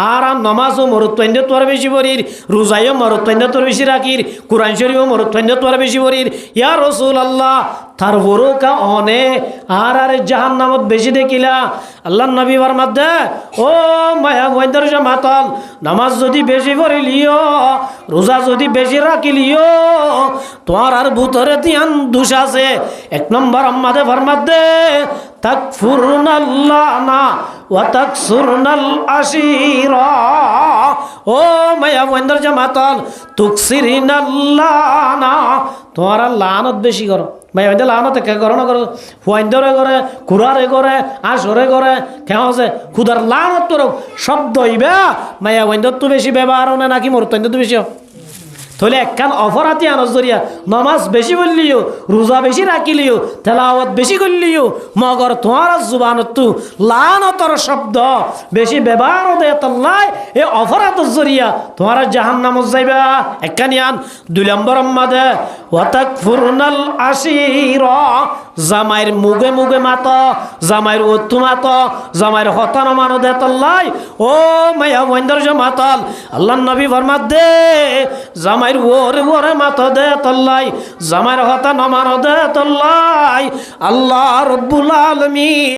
আর নমাজও মরুত্বন্দ তোর বেশি বরির রোজায়ও মরুত্বন্দ তোর বেশি রাখির কুরআন শরীফও মরুত্বন্দ তোর বেশি বরির ইয়া রাসূলুল্লাহ তার বড়কা অনে আর জাহান্নামত বেশি দেখিলা আল্লাহর নবী ফরমাত দে ও মায়া ওয়াইন্দের জামাতাল নামাজ যদি বেশি পড়িলিও রোজা যদি বেশি রাখিলিও তোমার আর ভিতরে তিয়ান দোষ আছে এক নম্বর আম্মাদে ফরমাত দে তাকফুরুনাল্লাহনা ওয়া তাকসুরুনাল আশীরা ও মায়া ওয়াইন্দের জামাতাল তুকসিরিনাল্লাহনা তোমার লানত বেশি করো মায়া ওয়াইন্দে লানত কে করো না করো ওয়াইন্দরে করে কুরারে করে আসরে করে কেন আছে খুদার লানত তোর শব্দ হইবা মায়া ওয়াইন্দর তো বেশি ব্যবহার না নাকি মরতন্দ তো বেশি তাহলে একখান অপরাধী আনস জরিয়া নমাজ বেশি বললিও রোজা বেশি রাখিলিও তেলাওয়াত বেশি করলিও মগর তোমার জুবানত তু লানতর শব্দ বেশি ব্যবহার দে তল্লাই এ অপরাধ জরিয়া তোমার জাহান্নামত যাইবা একখান ইয়ান 2 নম্বর আম্মাদে ওয়া তাকফুরনাল আশীরা জামাইর মুগে মুগে মাত জামাইর অত্তু মাত জামাইর হতান মান দে তল্লাই ও মায়া ওয়াইন্দর জামাতাল আল্লাহর নবী ফরমাত দে জামাই ওরে ওরে মাথা দে তল্লাই জামাইর হতা নমান দে তল্লাই আল্লাহ রব্বুল আলামিন